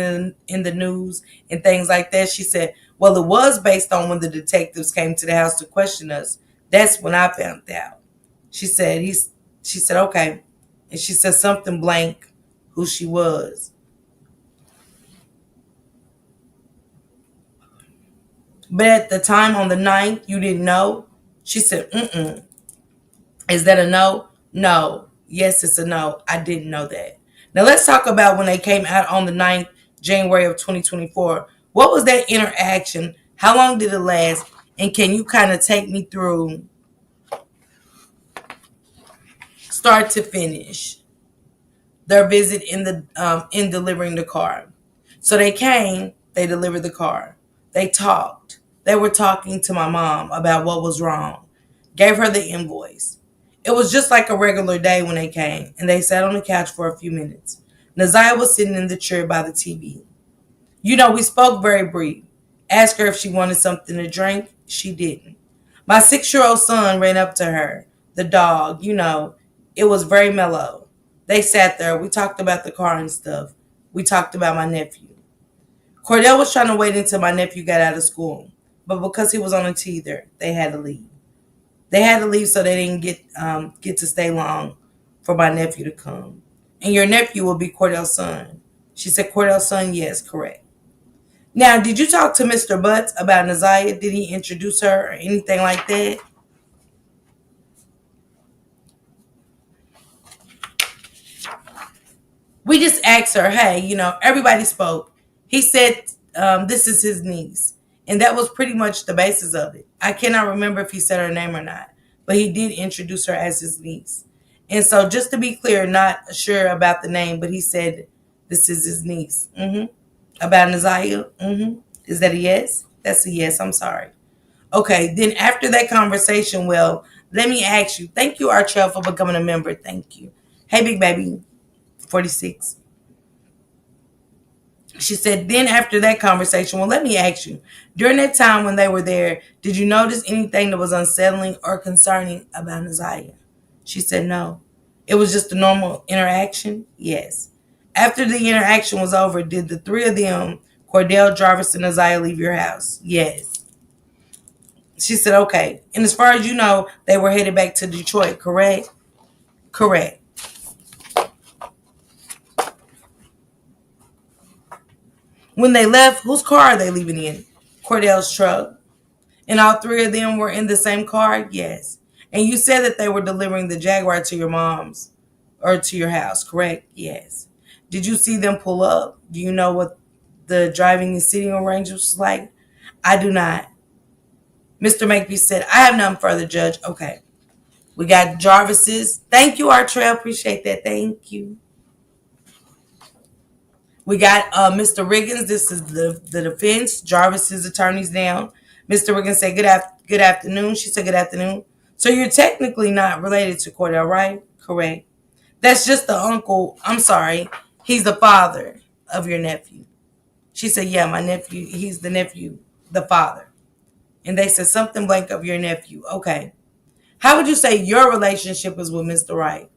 in the news and things like that? She said, well, it was based on when the detectives came to the house to question us. That's when I found out. She said, she said, okay. And she said something blank who she was. But at the time on the 9th, you didn't know? She said, mm-mm. Is that a no? No. Yes, it's a no. I didn't know that. Now let's talk about when they came out on the 9th, January of 2024. What was that interaction? How long did it last? And can you kind of take me through start to finish their visit in delivering the car? So they came, they delivered the car. They talked. They were talking to my mom about what was wrong. Gave her the invoice. It was just like a regular day when they came, and they sat on the couch for a few minutes. Naziah was sitting in the chair by the TV. We spoke very brief. Asked her if she wanted something to drink. She didn't. My 6-year-old son ran up to her. The dog, it was very mellow. They sat there. We talked about the car and stuff. We talked about my nephew. Cordell was trying to wait until my nephew got out of school, but because he was on a teether, they had to leave. They had to leave so they didn't get to stay long for my nephew to come. And your nephew will be Cordell's son. She said, Cordell's son? Yes, correct. Now, did you talk to Mr. Butts about Naziah? Did he introduce her or anything like that? We just asked her, hey, everybody spoke. He said this is his niece. And that was pretty much the basis of it. I cannot remember if he said her name or not, but he did introduce her as his niece. And so just to be clear, not sure about the name, but he said this is his niece. About Naziah? Is that a yes? That's a yes. I'm sorry. Okay, then after that conversation, well, let me ask you. Thank you, Archel, for becoming a member. Thank you. Hey, Big Baby, 46. She said, then after that conversation, well, let me ask you, during that time when they were there, did you notice anything that was unsettling or concerning about Naziah? She said, no. It was just a normal interaction? Yes. After the interaction was over, did the three of them, Cordell, Jarvis, and Naziah, leave your house? Yes. She said, okay. And as far as you know, they were headed back to Detroit, correct? Correct. When they left, whose car are they leaving in? Cordell's truck. And all three of them were in the same car? Yes. And you said that they were delivering the Jaguar to your mom's or to your house, correct? Yes. Did you see them pull up? Do you know what the driving and sitting arrangements was like? I do not. Mr. Makepeace said, I have none further, Judge. Okay. We got Jarvis's. Thank you, Artrell. Appreciate that. Thank you. We got Mr. Riggins. This is the defense. Jarvis's attorney's down. Mr. Riggins said, good afternoon. She said, good afternoon. So you're technically not related to Cordell, right? Correct. That's just the uncle. I'm sorry. He's the father of your nephew. She said, yeah, my nephew. He's the nephew, the father. And they said something blank of your nephew. Okay. How would you say your relationship is with Mr. Wright?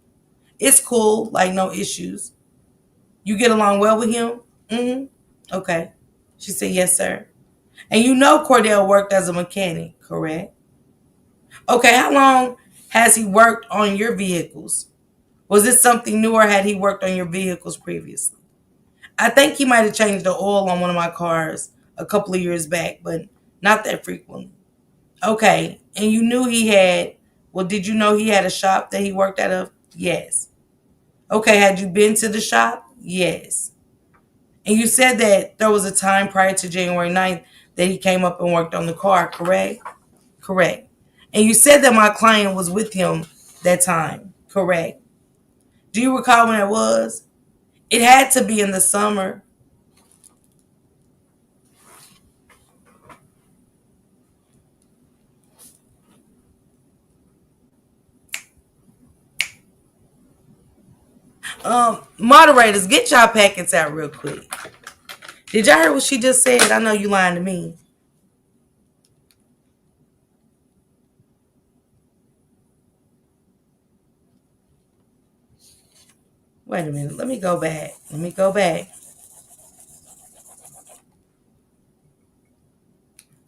It's cool, like no issues. You get along well with him? Mm-hmm. Okay. She said, yes, sir. And you know Cordell worked as a mechanic, correct? Okay, how long has he worked on your vehicles? Was this something new or had he worked on your vehicles previously? I think he might have changed the oil on one of my cars a couple of years back, but not that frequently. Okay, and you knew did you know he had a shop that he worked out of? Yes. Okay, had you been to the shop? Yes. And you said that there was a time prior to January 9th that he came up and worked on the car, correct? Correct. And you said that my client was with him that time, correct? Do you recall when it was? It had to be in the summer. Moderators, get y'all packets out real quick. Did y'all hear what she just said? I know you lying to me. Wait a minute. Let me go back.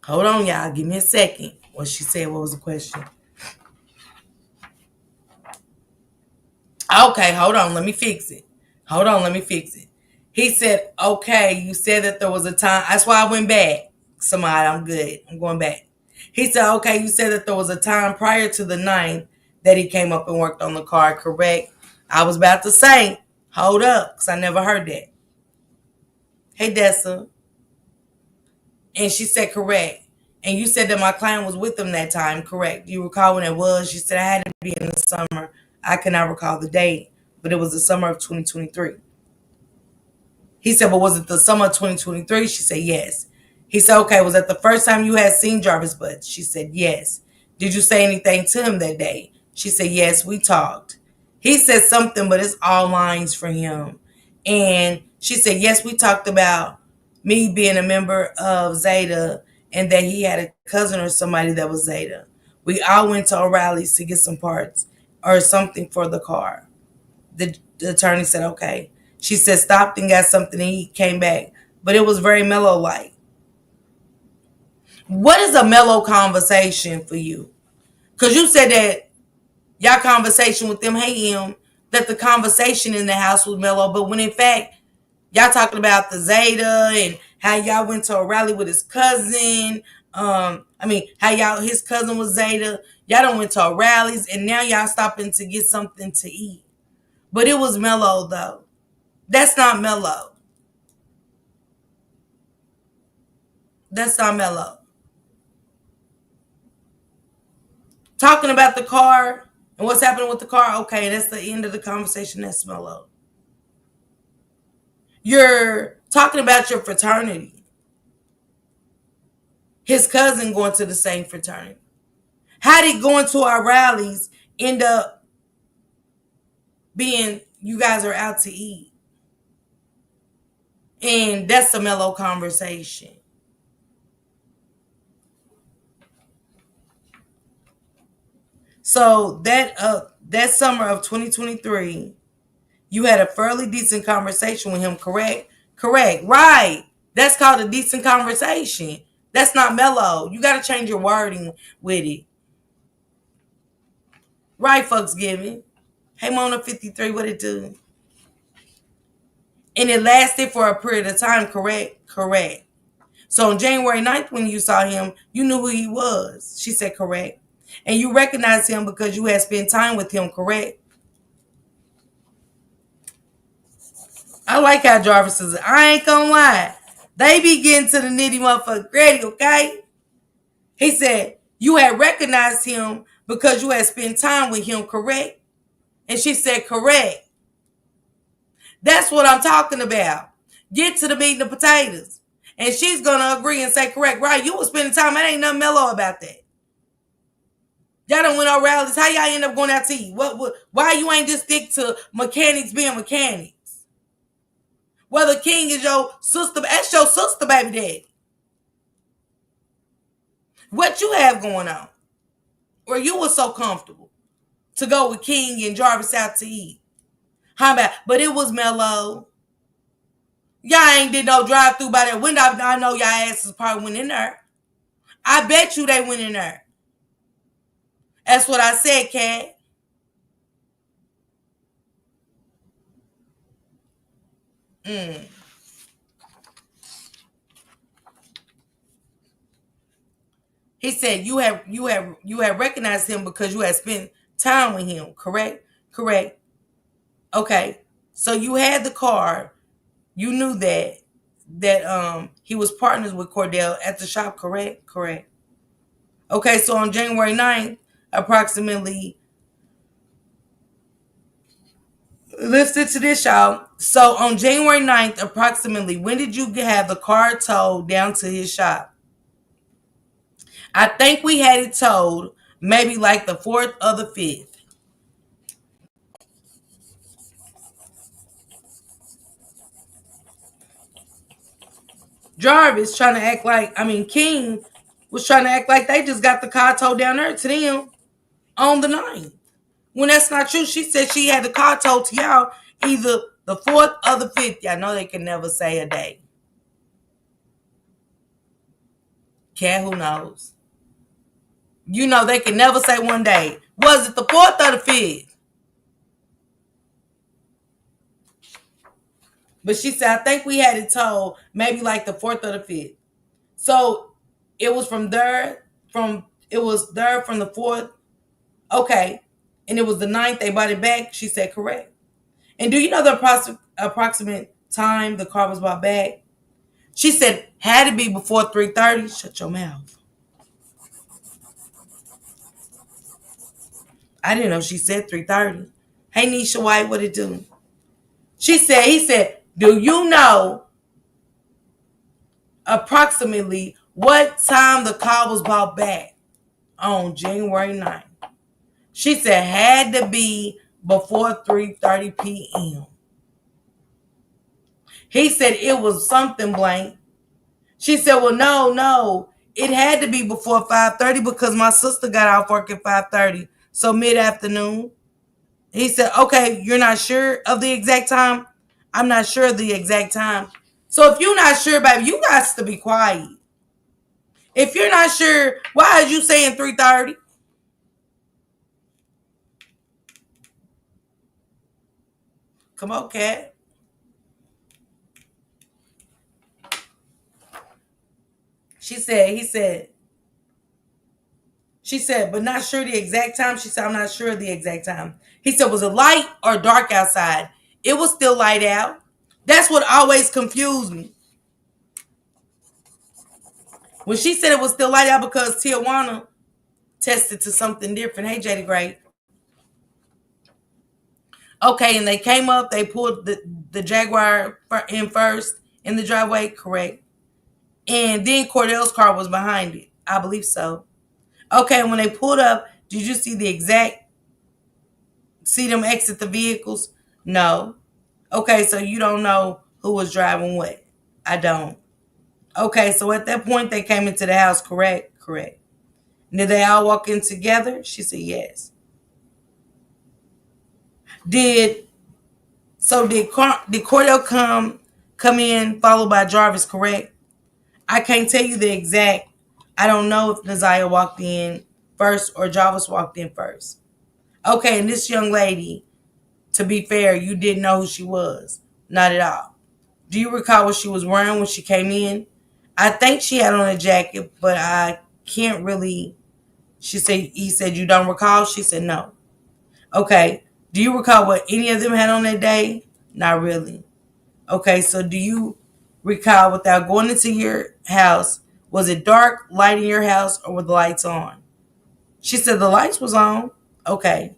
Hold on, y'all. Give me a second. What she said, what was the question? Okay, hold on. Let me fix it. He said, okay, you said that there was a time. That's why I went back. Somebody, I'm good. I'm going back. He said, okay, you said that there was a time prior to the 9th that he came up and worked on the car, correct? I was about to say, hold up, because I never heard that. Hey, Dessa. And she said, correct. And you said that my client was with them that time, correct? Do you recall when it was? She said, I had to be in the summer. I cannot recall the date, but it was the summer of 2023. He said, but was it the summer of 2023? She said, yes. He said, okay, was that the first time you had seen Jarvis Butts? She said, yes. Did you say anything to him that day? She said, yes, we talked. He said something, but it's all lines for him. And she said, yes, we talked about me being a member of Zeta and that he had a cousin or somebody that was Zeta. We all went to O'Reilly's to get some parts or something for the car. The attorney said, okay. She said, stopped and got something to eat, came back. But it was very mellow like. What is a mellow conversation for you? Because you said that y'all conversation with them, hey, that the conversation in the house was mellow. But when in fact, y'all talking about the Zeta and how y'all went to a rally with his cousin. How his cousin was Zeta. Y'all done went to a rallies and now y'all stopping to get something to eat. But it was mellow though. That's not mellow. Talking about the car and what's happening with the car, okay, that's the end of the conversation. That's mellow. You're talking about your fraternity. His cousin going to the same fraternity. How did going to our rallies end up being you guys are out to eat? And that's a mellow conversation. So that summer of 2023, you had a fairly decent conversation with him, correct? Correct. Right. That's called a decent conversation. That's not mellow. You got to change your wording with it. Right, folks, giving. Hey, Mona 53, what it do? And it lasted for a period of time, correct? Correct. So on January 9th, when you saw him, you knew who he was. She said, correct. And you recognized him because you had spent time with him, correct? I like how Jarvis says, I ain't gonna lie. They be getting to the nitty motherfucker gritty, okay? He said, you had recognized him because you had spent time with him, correct? And she said, correct. That's what I'm talking about. Get to the meat and the potatoes. And she's gonna agree and say, correct, right? You was spending time. There ain't nothing mellow about that. Y'all done went on rallies. How y'all end up going out to eat? Why you ain't just stick to mechanics being mechanics? Whether King is your sister, that's your sister, baby daddy. What you have going on? Or you were so comfortable to go with King and Jarvis out to eat? How about? But it was mellow. Y'all ain't did no drive through by that window. I know y'all asses probably went in there. I bet you they went in there. That's what I said, Cat. He said you have recognized him because you had spent time with him. Correct? Correct. Okay. So you had the card. You knew that he was partners with Cordell at the shop, correct? Correct. Okay, so on January 9th, approximately, listen to this, y'all. So on January 9th, approximately, when did you have the car towed down to his shop? I think we had it towed maybe like the 4th or the 5th. Jarvis trying to act like, King was trying to act like they just got the car towed down there to them on the 9th. When that's not true, she said she had the car towed to y'all either the 4th or the 5th. Y'all know they can never say a day. Cat, who knows? You know they can never say one day. Was it the 4th or the 5th? But she said, I think we had it told maybe like the 4th or the 5th. So it was from there, from the 4th. Okay. And it was the 9th, they bought it back. She said correct. And do you know the approximate time the car was bought back? She said had to be before 3:30. Shut your mouth. I didn't know she said 3:30. Hey Nisha White, what it do? He said, do you know approximately what time the car was bought back on January 9th? She said had to be before 3:30 p.m. He said it was something blank. She said, well, no. It had to be before 5:30 because my sister got off work at 5:30. So mid-afternoon. He said, okay, you're not sure of the exact time? I'm not sure of the exact time. So if you're not sure, baby, you got to be quiet. If you're not sure, why are you saying 3:30? Come on, Cat. She said, but not sure the exact time. She said, I'm not sure of the exact time. He said, was it light or dark outside? It was still light out. That's what always confused me. When she said it was still light out because Tijuana tested to something different. Hey, Jada Gray. Okay, and they came up, they pulled the Jaguar in first in the driveway, correct. And then Cordell's car was behind it. I believe so. Okay, when they pulled up, did you see them exit the vehicles? No. Okay, so you don't know who was driving what. I don't. Okay, so at that point they came into the house, correct? Correct. Did they all walk in together? She said yes. Did did Cordell come in followed by Jarvis, correct? I can't tell you the exact. I don't know if Naziah walked in first or Jarvis walked in first. Okay, and this young lady, to be fair, you didn't know who she was. Not at all. Do you recall what she was wearing when she came in? I think she had on a jacket, but I can't really. He said, you don't recall? She said, no. Okay. Do you recall what any of them had on that day? Not really. Okay, so do you recall without going into your house, was it dark, light in your house, or were the lights on? She said the lights was on. Okay.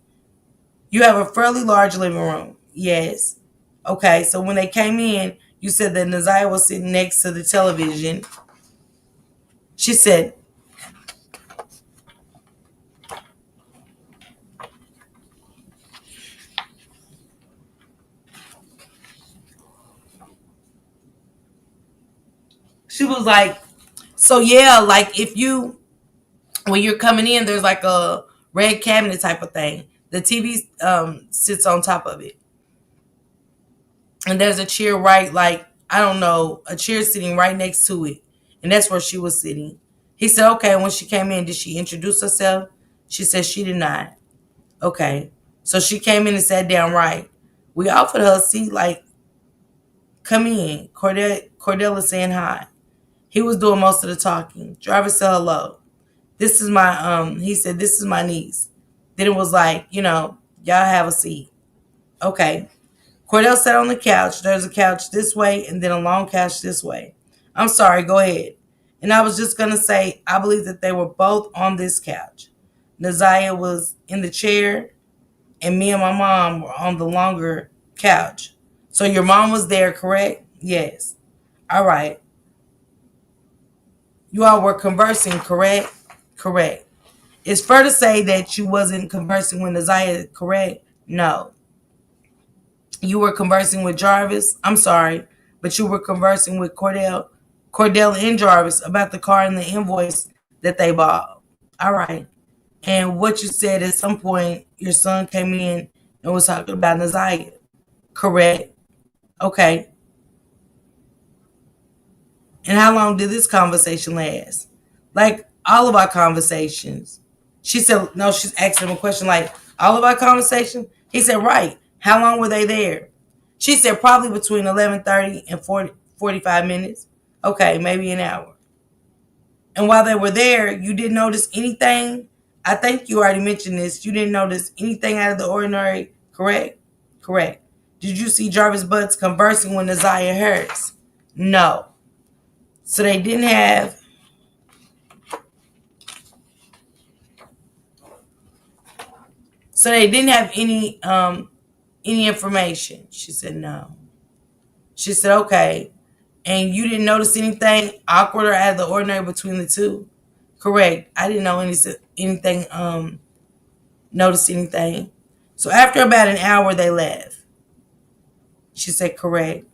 You have a fairly large living room. Yes. Okay, so when they came in, you said that Naziah was sitting next to the television. She said, she was like, so yeah, like if you, when you're coming in, there's like a red cabinet type of thing. The TV sits on top of it. And there's a chair right, like, I don't know, a chair sitting right next to it. And that's where she was sitting. He said, okay, when she came in, did she introduce herself? She said she did not. Okay. So she came in and sat down right. We offered her a seat, like, come in. Cordell is saying hi. He was doing most of the talking. Jarvis said hello. This is my, he said, this is my niece. Then it was like, y'all have a seat. Okay. Cordell sat on the couch. There's a couch this way and then a long couch this way. I'm sorry, go ahead. And I was just going to say, I believe that they were both on this couch. Naziah was in the chair and me and my mom were on the longer couch. So your mom was there, correct? Yes. All right. You all were conversing, correct? Correct. It's fair to say that you wasn't conversing with Naziah, correct? No. You were conversing with Jarvis. I'm sorry, but you were conversing with Cordell and Jarvis about the car and the invoice that they bought. All right. And what you said at some point, your son came in and was talking about Naziah. Correct. Okay. And how long did this conversation last? Like all of our conversations. She said, no, she's asking him a question like, all of our conversations? He said, right. How long were they there? She said, probably between 11:30 and 45 minutes. Okay, maybe an hour. And while they were there, you didn't notice anything? I think you already mentioned this. You didn't notice anything out of the ordinary, correct? Correct. Did you see Jarvis Butts conversing with Naziah Harris? No. So they didn't have any information. She said no. She said okay. And you didn't notice anything awkward or out of the ordinary between the two? Correct. I didn't know anything notice anything. So after about an hour they left. She said correct.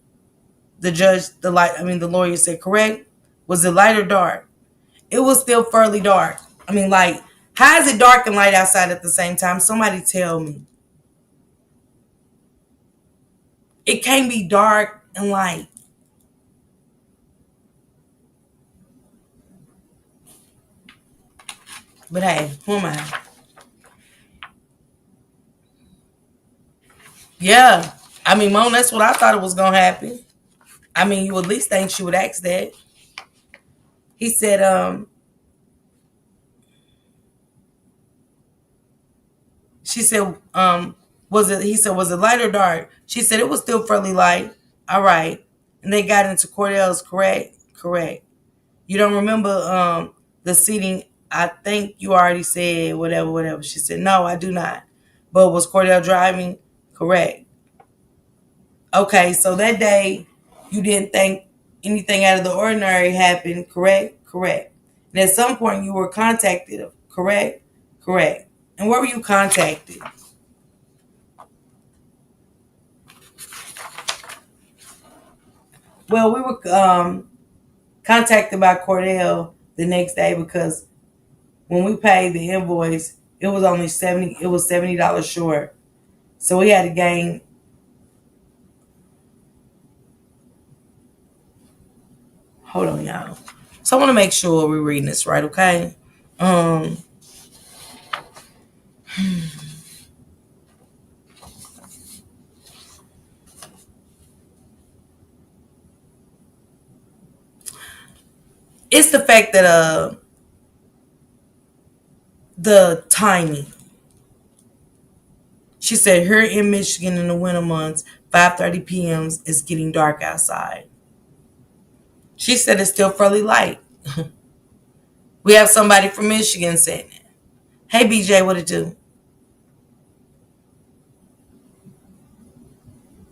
The lawyer said correct. Was it light or dark? It was still fairly dark. I mean, like, how is it dark and light outside at the same time? Somebody tell me. It can't be dark and light. But hey, who am I? Yeah. I mean, Mom, that's what I thought it was going to happen. I mean, you at least think she would ask that. He said, she said, he said, was it light or dark? She said, it was still fairly light. All right. And they got into Cordell's, correct? Correct. You don't remember the seating? I think you already said whatever, whatever. She said, no, I do not. But was Cordell driving? Correct. Okay, so that day you didn't think anything out of the ordinary happened, correct? Correct. And at some point you were contacted, correct? Correct. And where were you contacted? Well, we were contacted by Cordell the next day because when we paid the invoice, it was only 70. It was $70 short, so we had to gain. Hold on, y'all. So I want to make sure we're reading this right, okay? Um, it's the fact that the timing. She said here in Michigan in the winter months, 5:30 p.m. it's getting dark outside. She said it's still fairly light. We have somebody from Michigan saying that. Hey BJ, what it do?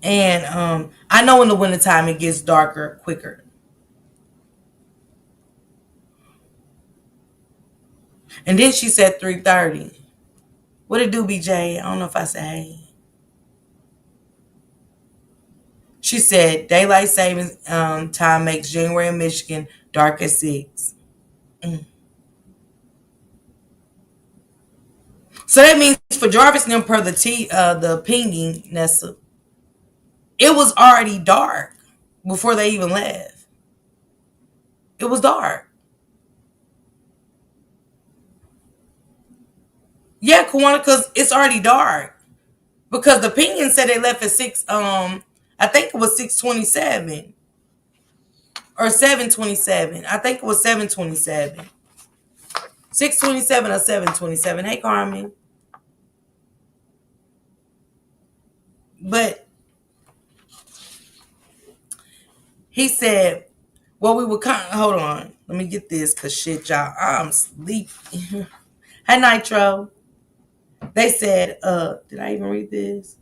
And I know in the wintertime it gets darker quicker. And then she said 3:30. What it do, BJ? I don't know if I said hey. She said daylight savings time makes January in Michigan dark at 6. Mm. So that means for Jarvis and them per the pinging, Nessa, it was already dark before they even left. It was dark. Yeah, Kawana, because it's already dark. Because the pinging said they left at 6. I think it was 6:27 or 7:27. I think it was 7:27. 6:27 or 7:27. Hey, Carmen. But he said, well, we were hold on. Let me get this because shit, y'all. I'm sleepy. Hey, Nitro. They said, did I even read this?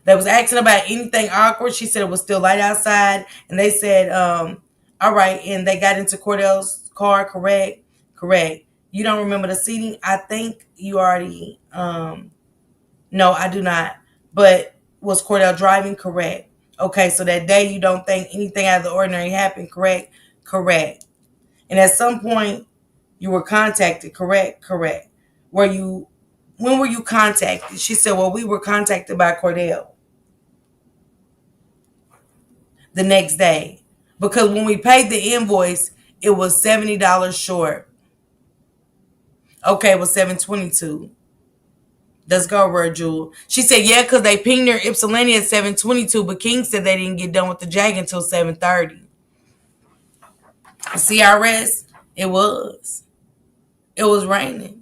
They was asking about anything awkward. She said it was still light outside. And they said, all right. And they got into Cordell's car, correct? Correct. You don't remember the seating? I think you already, no, I do not. But was Cordell driving? Correct. Okay, so that day you don't think anything out of the ordinary happened, correct? Correct. And at some point you were contacted, correct? Correct. When were you contacted? She said, well, we were contacted by Cordell the next day. Because when we paid the invoice, it was $70 short. Okay, it was 722. Let's go, Virgil. She said, yeah, because they pinged her Ypsilanti at 722, but King said they didn't get done with the Jag until 7:30. CRS, it was. It was raining.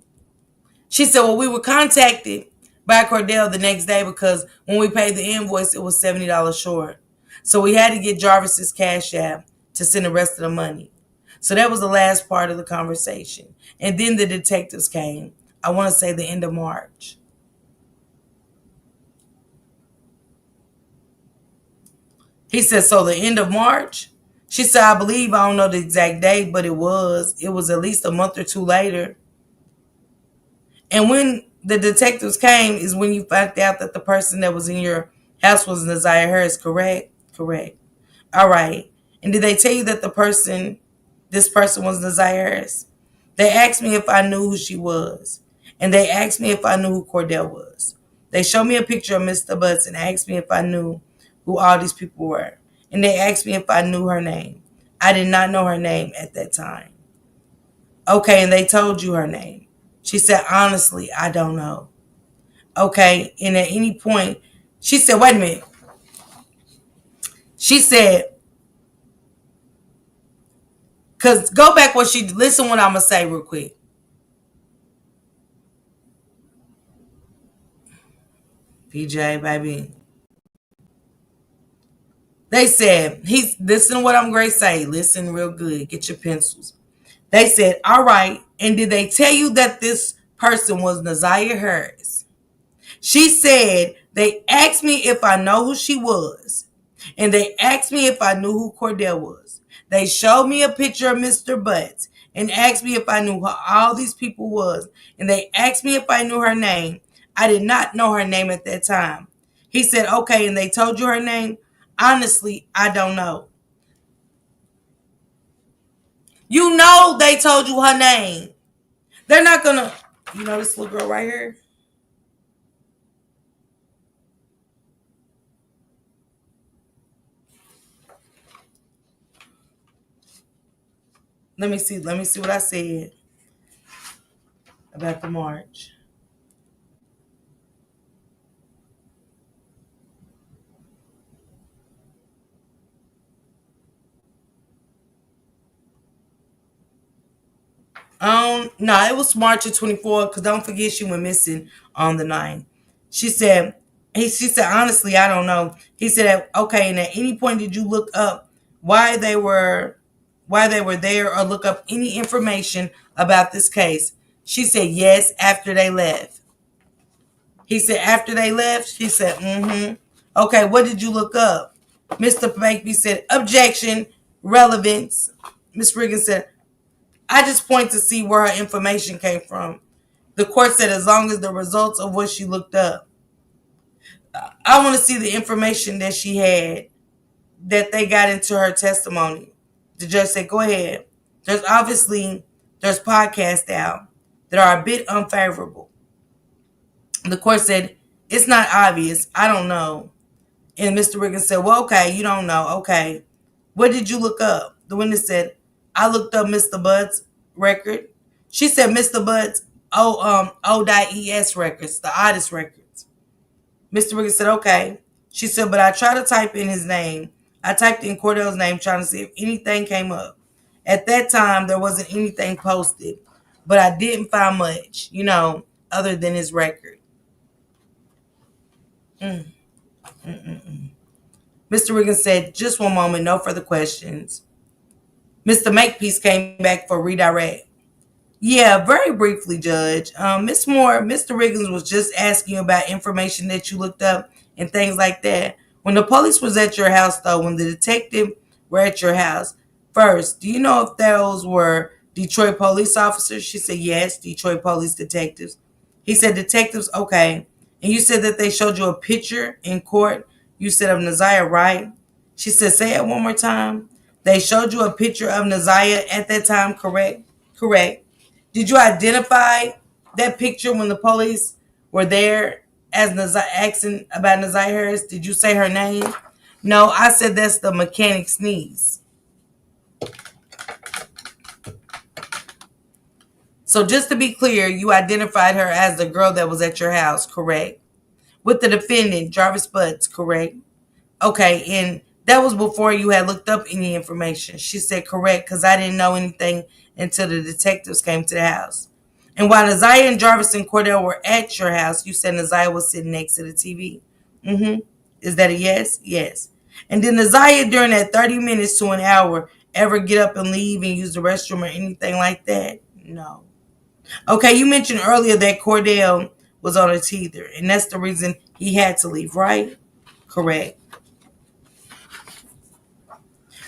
She said, well, we were contacted by Cordell the next day because when we paid the invoice, it was $70 short. So we had to get Jarvis's cash app to send the rest of the money. So that was the last part of the conversation. And then the detectives came. I want to say the end of March. He said, so the end of March? She said, I believe, I don't know the exact date, but it was at least a month or two later. And when the detectives came is when you found out that the person that was in your house was Naziah Harris, correct? Correct. All right. And did they tell you that this person was Naziah Harris? They asked me if I knew who she was. And they asked me if I knew who Cordell was. They showed me a picture of Mr. Butts and asked me if I knew who all these people were. And they asked me if I knew her name. I did not know her name at that time. Okay, and they told you her name. She said, honestly, I don't know. Okay, and at any point, she said, wait a minute. She said, because go back listen what I'm going to say real quick. PJ, baby. They said, listen to what I'm going to say. Listen real good. Get your pencils. They said, all right. And did they tell you that this person was Naziah Harris? She said, they asked me if I know who she was. And they asked me if I knew who Cordell was. They showed me a picture of Mr. Butts and asked me if I knew who all these people was. And they asked me if I knew her name. I did not know her name at that time. He said, okay, and they told you her name? Honestly, I don't know. You know they told you her name. They're not gonna. You know this little girl right here? Let me see. Let me see what I said about the march. No, it was March of 24. Cause don't forget she went missing on the 9th. She said, she said, honestly, I don't know. He said, okay, and at any point did you look up why they were, why they were there, or look up any information about this case? She said, yes, after they left. He said, after they left. She said, mm-hmm. Okay, what did you look up? Mr. Bankby said, objection, relevance. Miss Riggins said, I just point to see where her information came from. The court said as long as the results of what she looked up. I want to see the information that she had that they got into her testimony. The judge said, go ahead. There's podcasts out that are a bit unfavorable. The court said, it's not obvious. I don't know. And Mr. Riggins said, well, okay, you don't know. Okay. What did you look up? The witness said, I looked up Mr. Butts' record. She said Mr. Butts' O.ES records, the oddest records. Mr. Riggins said, okay. She said, but I tried to type in his name. I typed in Cordell's name trying to see if anything came up. At that time, there wasn't anything posted, but I didn't find much, other than his record. Mm. Mr. Riggins said, just one moment, no further questions. Mr. Makepeace came back for redirect. Yeah, very briefly, Judge. Miss Moore, Mr. Riggins was just asking you about information that you looked up and things like that. When the police was at your house, though, when the detective were at your house, first, do you know if those were Detroit police officers? She said, yes, Detroit police detectives. He said, detectives, okay. And you said that they showed you a picture in court. You said of Naziah, right? She said, say it one more time. They showed you a picture of Naziah at that time, correct? Correct. Did you identify that picture when the police were there as Naziah, asking about Naziah Harris? Did you say her name? No, I said that's the mechanic's niece. So just to be clear, you identified her as the girl that was at your house, correct? With the defendant, Jarvis Butts, correct? Okay, and that was before you had looked up any information. She said, correct, because I didn't know anything until the detectives came to the house. And while Naziah and Jarvis and Cordell were at your house, you said Naziah was sitting next to the TV. Mm-hmm. Is that a yes? Yes. And did Naziah, during that 30 minutes to an hour, ever get up and leave and use the restroom or anything like that? No. Okay, you mentioned earlier that Cordell was on a teether, and that's the reason he had to leave, right? Correct.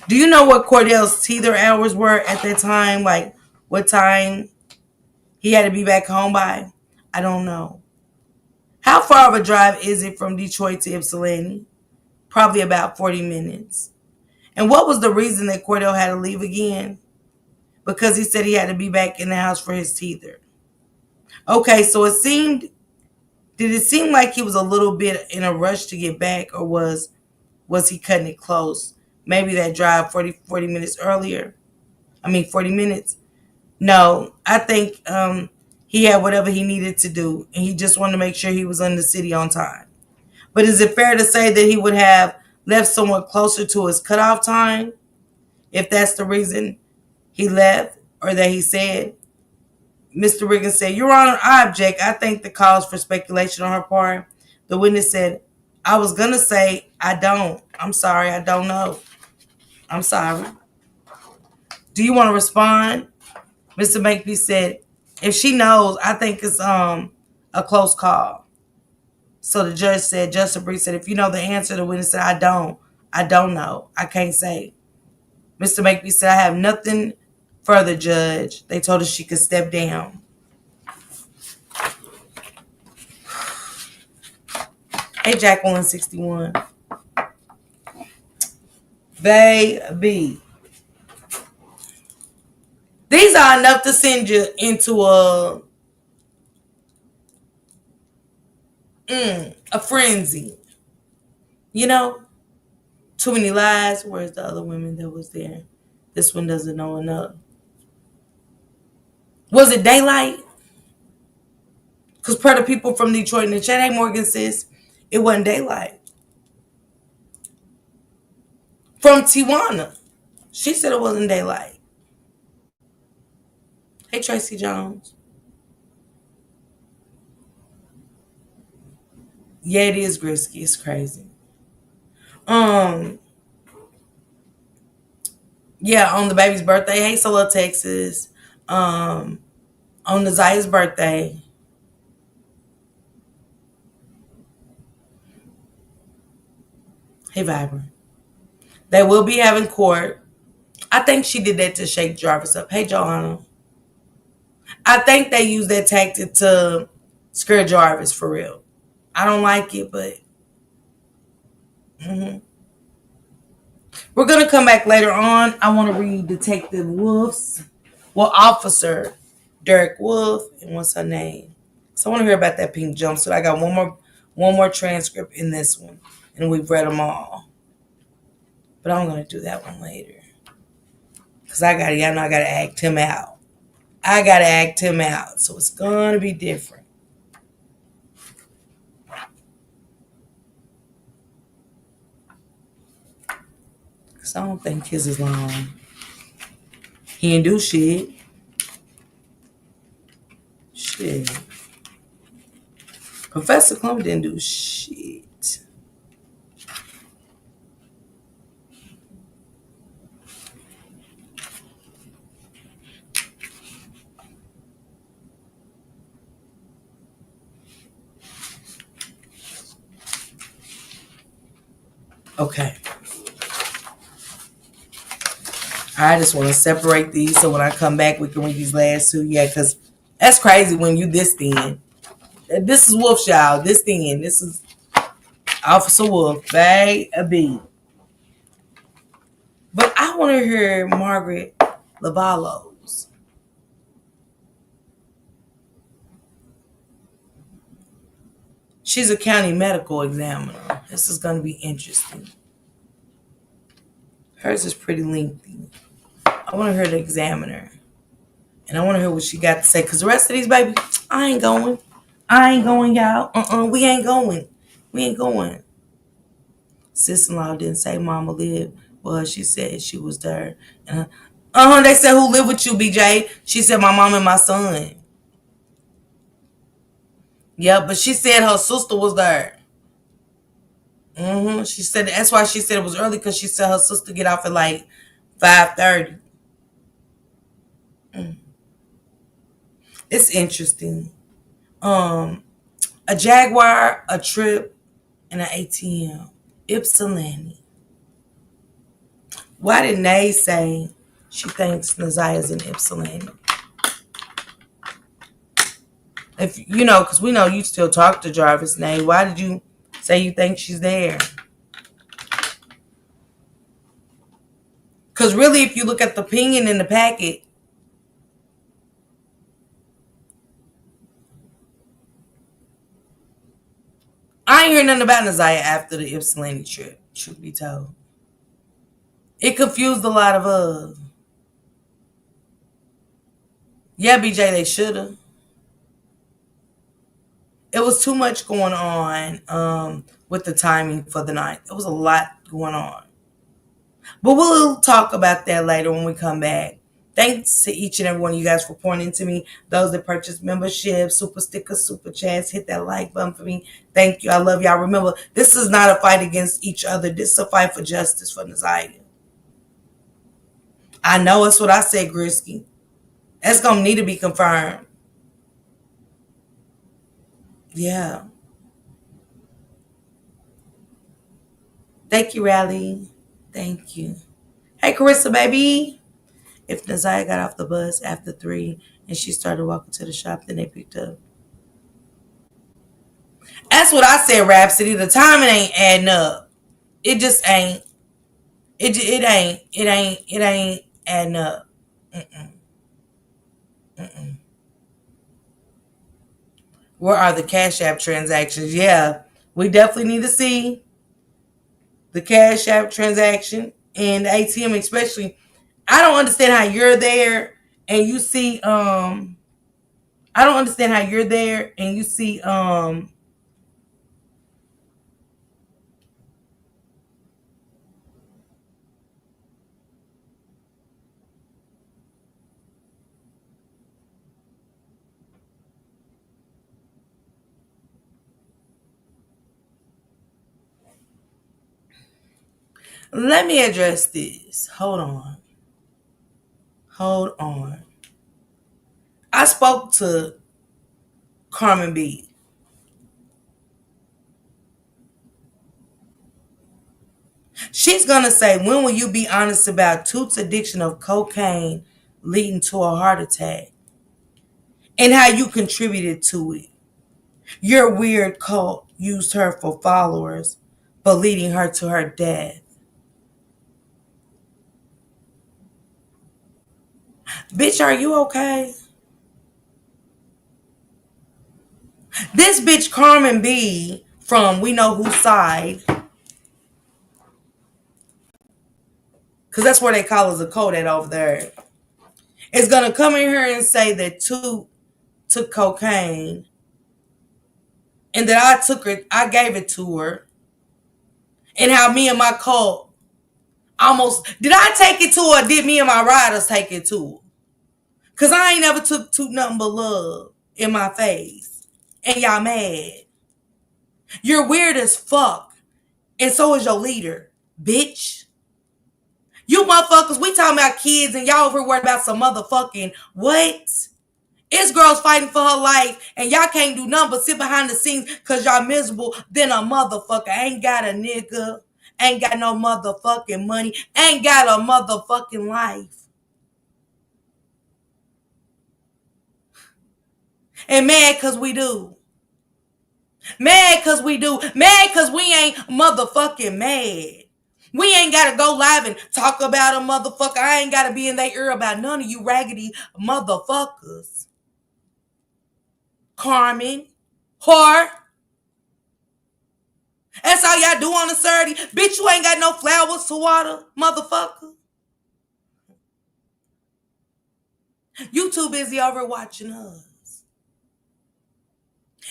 Do you know what Cordell's teether hours were at that time? Like what time he had to be back home by? I don't know. How far of a drive is it from Detroit to Ypsilanti? Probably about 40 minutes. And what was the reason that Cordell had to leave again? Because he said he had to be back in the house for his teether. Okay, so did it seem like he was a little bit in a rush to get back, or was he cutting it close? Maybe that drive 40 minutes earlier. 40 minutes. No, I think he had whatever he needed to do, and he just wanted to make sure he was in the city on time. But is it fair to say that he would have left somewhat closer to his cutoff time if that's the reason he left, or that he said? Mr. Riggins said, Your Honor, I object. I think the cause for speculation on her part. The witness said, I was going to say, I don't. I'm sorry, I don't know. I'm sorry. Do you want to respond? Mr. Makepeace said, if she knows, I think it's a close call. So the judge said, Justice Bree said, if you know the answer, the witness said, I don't. I don't know. I can't say. Mr. Makepeace said, I have nothing further, Judge. They told her she could step down. Hey, Jacqueline 61. Baby. These are enough to send you into a frenzy. You know? Too many lies. Where's the other women that was there? This one doesn't know enough. Was it daylight? Because per the people from Detroit in the chat, hey Morgan says it wasn't daylight. From Tijuana, she said it wasn't daylight. Hey Tracy Jones. Yeah, it is risky. It's crazy. Yeah, on the baby's birthday. Hey Solo Texas. On Naziah's birthday. Hey Vibrant. They will be having court. I think she did that to shake Jarvis up. Hey Joanna. I think they use that tactic to scare Jarvis for real. I don't like it, but we're gonna come back later on. I want to read Detective Wolf's, Officer Derek Wolf, and what's her name? So I want to hear about that pink jumpsuit. I got one more transcript in this one, and we've read them all. But I'm gonna do that one later because y'all know I gotta act him out. So it's gonna be different. Cause I don't think his is long. He didn't do shit. Shit. Professor Clum didn't do shit. Okay. I just want to separate these so when I come back we can read these last two. Yeah, because that's crazy when you this thin. This is Wolf, y'all. This thin. This is Officer Wolf. Baby. But I want to hear Margaret Lavalos. She's a county medical examiner. This is going to be interesting. Hers is pretty lengthy. I want to hear the examiner. And I want to hear what she got to say. Because the rest of these, baby, I ain't going, y'all. We ain't going. Sister-in-law didn't say mama lived. Well, she said she was there. They said who lived with you, BJ? She said my mom and my son. Yeah, but she said her sister was there. She said that's why she said it was early because she said her sister get off at like 5:30. It's interesting. A Jaguar, a trip, and an ATM. Ypsilanti. Why did Nay say she thinks Naziah's in Ypsilanti? If you know, because we know you still talk to Jarvis, Nay. Why did you say you think she's there? Because really, if you look at the opinion in the packet, I ain't heard nothing about Naziah after the Ypsilanti trip, truth be told. It confused a lot of us. Yeah, BJ, they should have. It was too much going on with the timing for the night. There was a lot going on. But we'll talk about that later when we come back. Thanks to each and every one of you guys for pouring into me. Those that purchased memberships, super stickers, super chats, hit that like button for me. Thank you. I love y'all. Remember, this is not a fight against each other. This is a fight for justice for Naziah. I know it's what I said, Grisky. That's going to need to be confirmed. Yeah. Thank you, Rally. Thank you. Hey, Carissa, baby. If Naziah got off the bus after 3 and she started walking to the shop, then they picked up. That's what I said, Rhapsody. The timing ain't adding up. It just ain't. It ain't adding up. Where are the Cash App transactions? Yeah, we definitely need to see the Cash App transaction and the ATM, especially. I don't understand how you're there and you see. I don't understand how you're there and you see. Let me address this. Hold on. Hold on. I spoke to Carmen B. She's gonna say, when will you be honest about Toot's addiction of cocaine leading to a heart attack and how you contributed to it? Your weird cult used her for followers, but leading her to her death. Bitch, are you okay? This bitch Carmen B from We Know Whose Side, because that's where they call us a code at over there, is gonna come in here and say that Toot took cocaine and that I gave it to her, and how me and my cult almost did I take it to her or did me and my riders take it to her? Cause I ain't never took nothing but love in my face. And y'all mad. You're weird as fuck. And so is your leader, bitch. You motherfuckers, we talking about kids and y'all over here worried about some motherfucking what? It's girls fighting for her life and y'all can't do nothing but sit behind the scenes cause y'all miserable than a motherfucker. Ain't got a nigga. Ain't got no motherfucking money. Ain't got a motherfucking life. And mad cause we do. Mad cause we do. Mad cause we ain't motherfucking mad. We ain't gotta go live and talk about a motherfucker. I ain't gotta be in their ear about none of you raggedy motherfuckers. Carmen. Whore. That's all y'all do on a Saturday. Bitch, you ain't got no flowers to water, motherfucker. You too busy over watching us.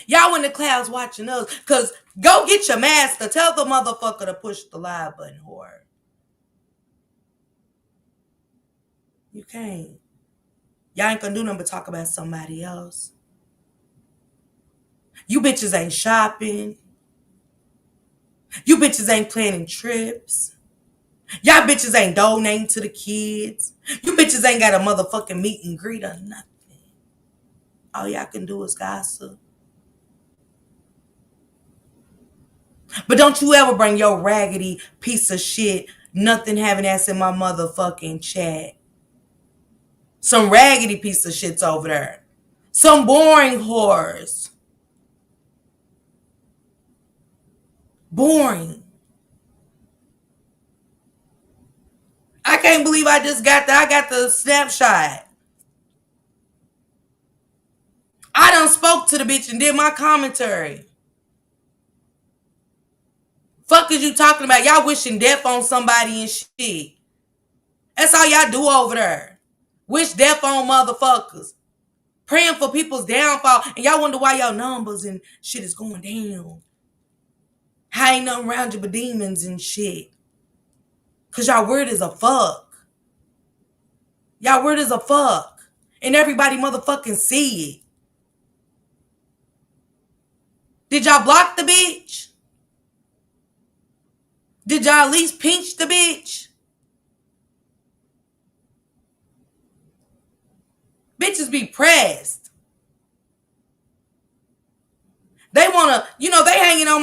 Y'all in the clouds watching us. Cause go get your master. Tell the motherfucker to push the live button, whore. You can't. Y'all ain't gonna do nothing but talk about somebody else. You bitches ain't shopping. You bitches ain't planning trips. Y'all bitches ain't donating to the kids. You bitches ain't got a motherfucking meet and greet or nothing. All y'all can do is gossip. But don't you ever bring your raggedy piece of shit, nothing having ass in my motherfucking chat. Some raggedy piece of shit's over there. Some boring whores. Boring. I can't believe I just got that. I got the snapshot. I done spoke to the bitch and did my commentary. Fuck is you talking about? Y'all wishing death on somebody and shit. That's all y'all do over there. Wish death on motherfuckers. Praying for people's downfall. And y'all wonder why y'all numbers and shit is going down. How ain't nothing around you but demons and shit. Cause y'all weird as a fuck. Y'all weird as a fuck. And everybody motherfucking see it. Did y'all block the bitch? Did y'all at least pinch the bitch? Bitches be pressed. They wanna, they hanging on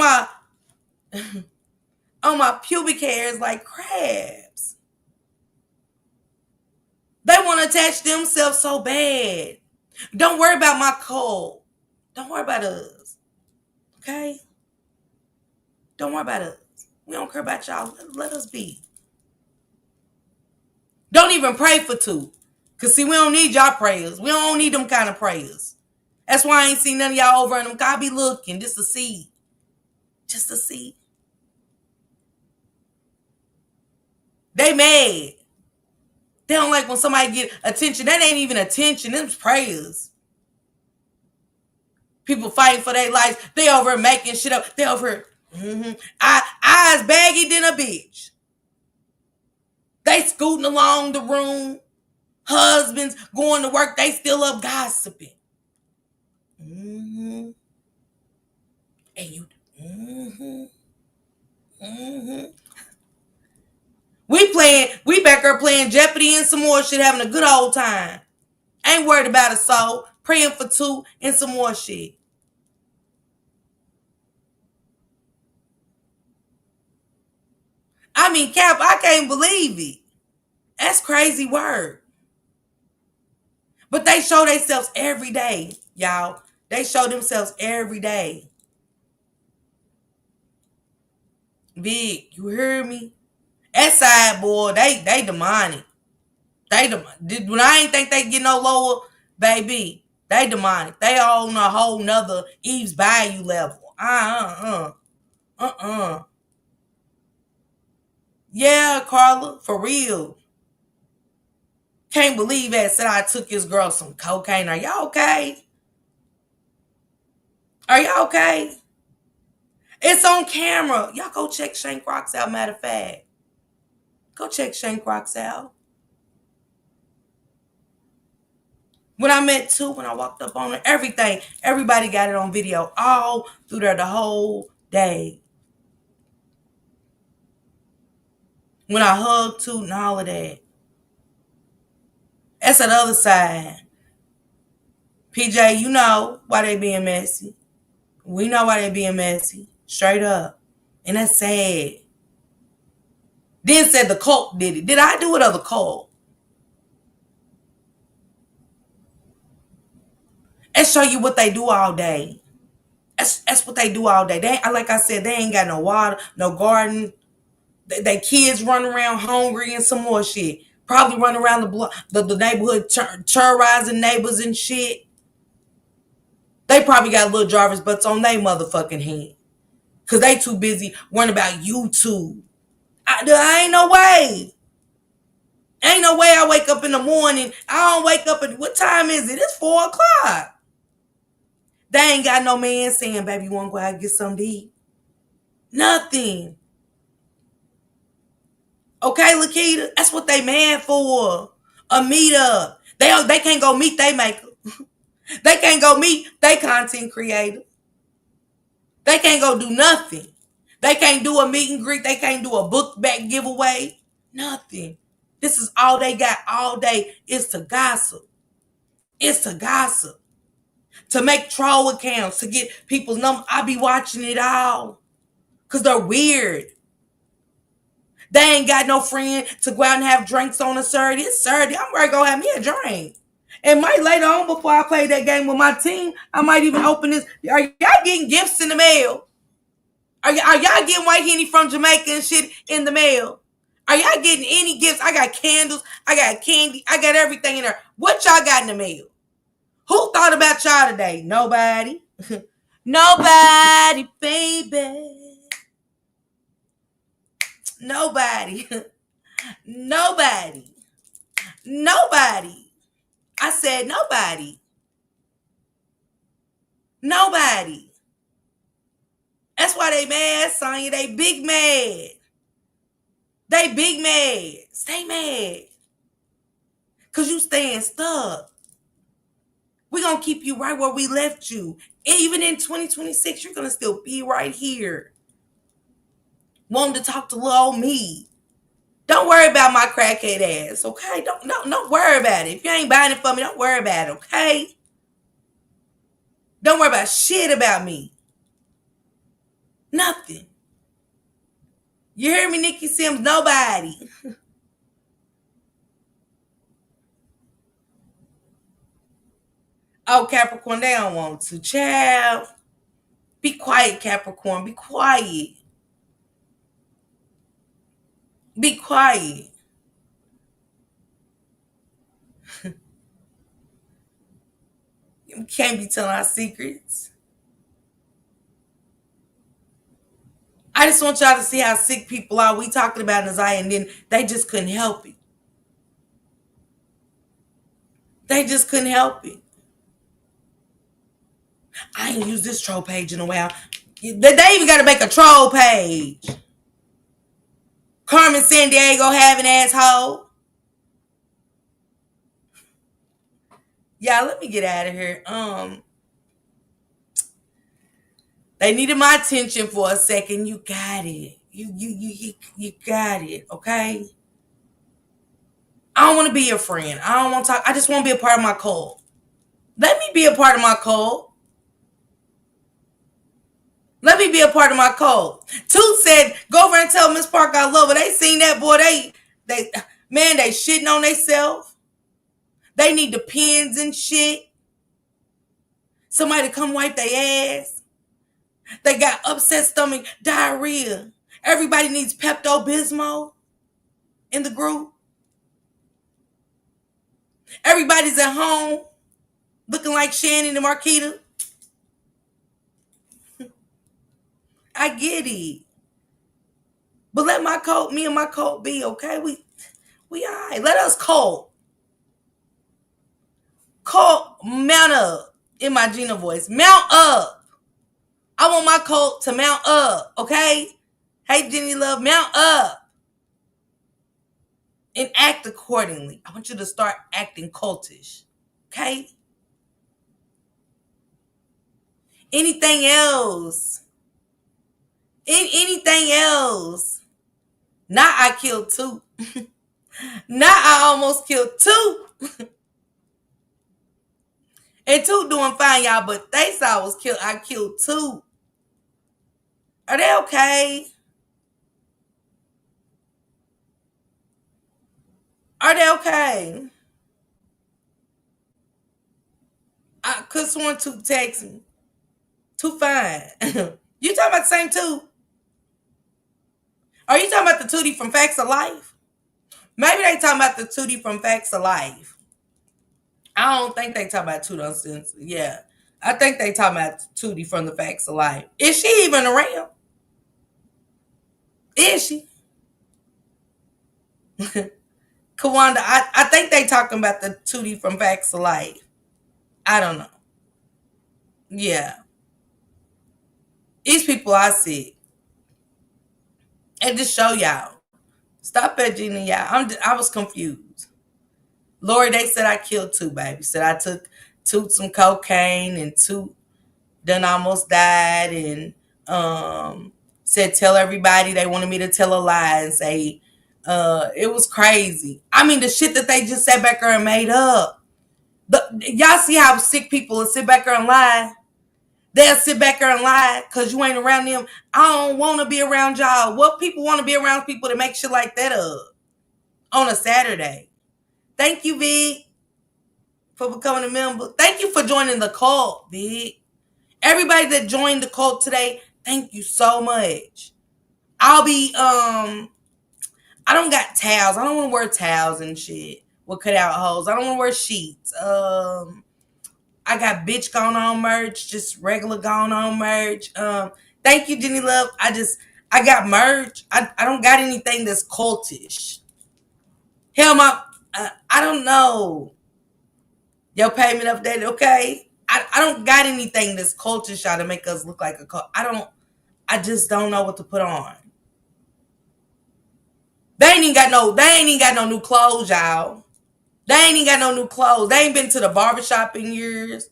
my pubic hairs like crabs. They want to attach themselves so bad. Don't worry about my cold. Don't worry about us. Okay? Don't worry about us. We don't care about y'all. Let us be. Don't even pray for two. Because, see, we don't need y'all prayers. We don't need them kind of prayers. That's why I ain't seen none of y'all over in them. God be looking just to see. Just to see. They mad. They don't like when somebody get attention. That ain't even attention. Them's prayers. People fighting for their lives. They over making shit up. They over eyes baggy than a bitch. They scooting along the room. Husbands going to work. They still up gossiping. And you. We back there playing Jeopardy and some more shit, having a good old time. Ain't worried about a soul. Praying for two and some more shit. I mean, Cap, I can't believe it. That's crazy work. But they show themselves every day, y'all. They show themselves every day. Big, you hear me? That side, boy, they demonic. When I ain't think they get no lower, baby, they demonic. They on a whole nother Eve's Bayou level. Yeah, Carla, for real. Can't believe that said I took his girl some cocaine. Are y'all okay? Are y'all okay? It's on camera. Y'all go check Shane Crocs out, matter of fact. Go check Shane Crocs out. When I met two, when I walked up on her, everything, everybody got it on video all through there the whole day. When I hugged two and all of that. That's the other side. PJ, you know why they being messy. We know why they being messy. Straight up. And that's sad. Then said the cult did it. Did I do it or the cult? And show you what they do all day. That's what they do all day. They, like I said, they ain't got no water, no garden. They kids run around hungry and some more shit. Probably run around the block, the neighborhood, terrorizing neighbors and shit. They probably got little Jarvis Butts on their motherfucking hand. Because they too busy worrying about YouTube. I ain't no way. Ain't no way I wake up in the morning. I don't wake up at, what time is it? It's 4 o'clock. They ain't got no man saying, baby, you want to go out and get something to eat? Nothing. Okay, Lakita? That's what they mad for. A meetup. They can't go meet they maker. They can't go meet they content creator. They can't go do nothing. They can't do a meet and greet. They can't do a book back giveaway. Nothing. This is all they got all day is to gossip. It's to gossip. To make troll accounts, to get people's numbers. I be watching it all. Because they're weird. They ain't got no friend to go out and have drinks on a Saturday. It's Saturday. I'm ready to go have me a drink. And might later on, before I play that game with my team, I might even open this. Are y'all getting gifts in the mail? Are y'all getting white Henny from Jamaica and shit in the mail? Are y'all getting any gifts? I got candles. I got candy. I got everything in there. What y'all got in the mail? Who thought about y'all today? Nobody. Nobody, baby. Nobody. Nobody. Nobody. I said nobody. Nobody. That's why they mad, Sonya. They big mad. They big mad. Stay mad. Because you staying stuck. We're going to keep you right where we left you. Even in 2026, you're going to still be right here. Wanting to talk to little old me. Don't worry about my crackhead ass, okay? Don't worry about it. If you ain't buying it for me, don't worry about it, okay? Don't worry about shit about me. Nothing. You hear me, Nikki Sims? Nobody. Oh, Capricorn, they don't want to. Child. Be quiet, Capricorn. Be quiet. Be quiet. can't be telling our secrets. I just want y'all to see how sick people are. We talking about Naziah, and then they just couldn't help it. They just couldn't help it. I ain't used this troll page in a while. They even got to make a troll page. Carmen Sandiego having asshole. Yeah, let me get out of here. They needed my attention for a second. You got it. You got it. Okay. I don't want to be your friend. I don't want to talk. I just want to be a part of my cult. Let me be a part of my cult. Let me be a part of my cult. Toot said, go over and tell Miss Park I love her. They seen that boy. They shitting on themselves. They need the pins and shit. Somebody to come wipe their ass. They got upset stomach, diarrhea. Everybody needs Pepto-Bismol in the group. Everybody's at home looking like Shannon and Marquita. I get it. But let me and my cult be, okay? We all right. Let us cult. Cult, mount up. In my Gina voice. Mount up. I want my cult to mount up, okay? Hey, Jenny Love, mount up. And act accordingly. I want you to start acting cultish, okay? Anything else? Anything else? Not I killed two. Not I almost killed two. And two doing fine, y'all, but they saw I killed two. Are they okay? Are they okay? I could sworn two text me. Two fine. You talking about the same two? Are you talking about the Tootie from Facts of Life? Maybe they talking about the Tootie from Facts of Life. I don't think they talking about Tootie on Sense. Yeah. I think they talking about Tootie from the Facts of Life. Is she even around? Is she? Kawanda, I think they talking about the Tootie from Facts of Life. I don't know. Yeah. These people I see. And just show y'all. Stop edging y'all. I was confused. Lori, they said I killed two, baby. Said I took some cocaine and two done almost died, and said tell everybody. They wanted me to tell a lie and say it was crazy. I mean, the shit that they just sat back there and made up. Y'all see how sick people will sit back there and lie? They'll sit back there and lie because you ain't around them. I don't want to be around y'all. What people want to be around people that make shit like that up on a Saturday. Thank you, Vic, for becoming a member. Thank you for joining the cult, Vic. Everybody that joined the cult today, thank you so much. I'll be, I don't got towels. I don't want to wear towels and shit with cutout holes. I don't want to wear sheets. I got bitch going on merch, just regular going on merch. Thank you, Jenny Love. I got merch. I don't got anything that's cultish. Hell, I don't know. Your payment updated, okay? I don't got anything that's cultish y'all to make us look like a cult. I just don't know what to put on. They ain't even got no new clothes, y'all. They ain't even got no new clothes. They ain't been to the barbershop in years.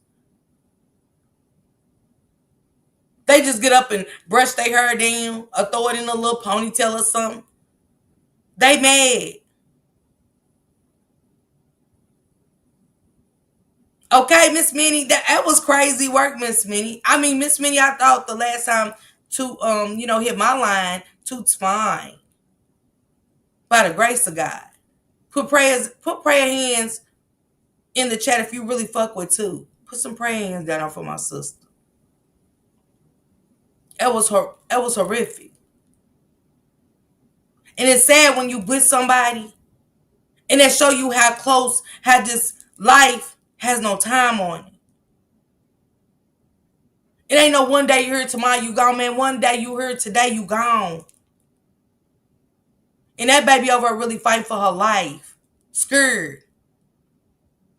They just get up and brush their hair down or throw it in a little ponytail or something. They mad. Okay, Miss Minnie, that was crazy work, Miss Minnie. I mean, Miss Minnie, I thought the last time to hit my line, Toot's fine. By the grace of God. Put prayer hands in the chat if you really fuck with Toot. Put some prayer hands down for my sister. It was horrific. And it's sad when you with somebody and they show you how this life has no time on it. It ain't no one day you here, tomorrow you gone, man. One day you here, today you gone. And that baby over really fighting for her life. Scared.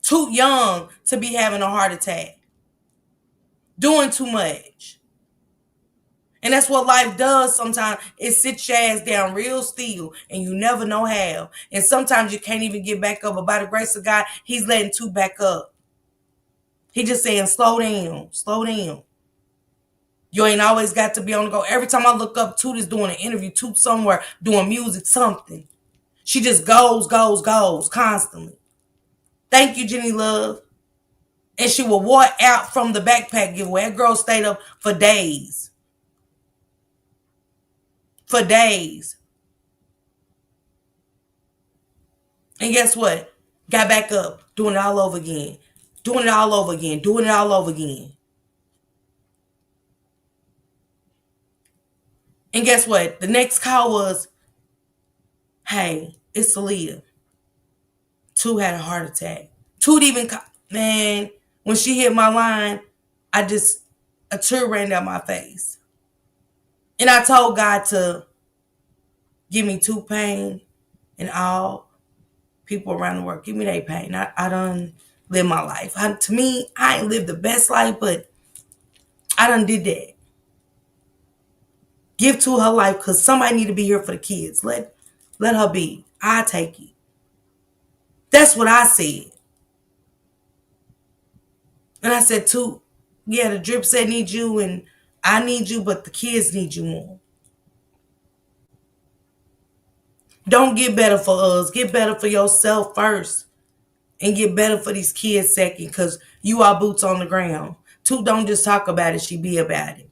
Too young to be having a heart attack. Doing too much. And that's what life does sometimes. It sits your ass down real still and you never know how. And sometimes you can't even get back up. But by the grace of God, he's letting two back up. He just saying, slow down, slow down. You ain't always got to be on the go. Every time I look up, Toot is doing an interview, Toot somewhere, doing music, something. She just goes constantly. Thank you, Jenny Love. And she will walk out from the backpack giveaway. That girl stayed up for days. For days. And guess what? Got back up, doing it all over again. Doing it all over again. Doing it all over again. And guess what? The next call was, hey, it's Aaliyah. Toot had a heart attack. Toot even, man, when she hit my line, a tear ran down my face. And I told God to give me Toot pain and all people around the world. Give me their pain. I done lived my life. To me, I ain't lived the best life, but I done did that. Give to her life because somebody need to be here for the kids. Let her be. I take it. That's what I said. And I said, Toot, yeah, the drip set need you and I need you, but the kids need you more. Don't get better for us. Get better for yourself first. And get better for these kids second because you are boots on the ground. Toot don't just talk about it, she be about it.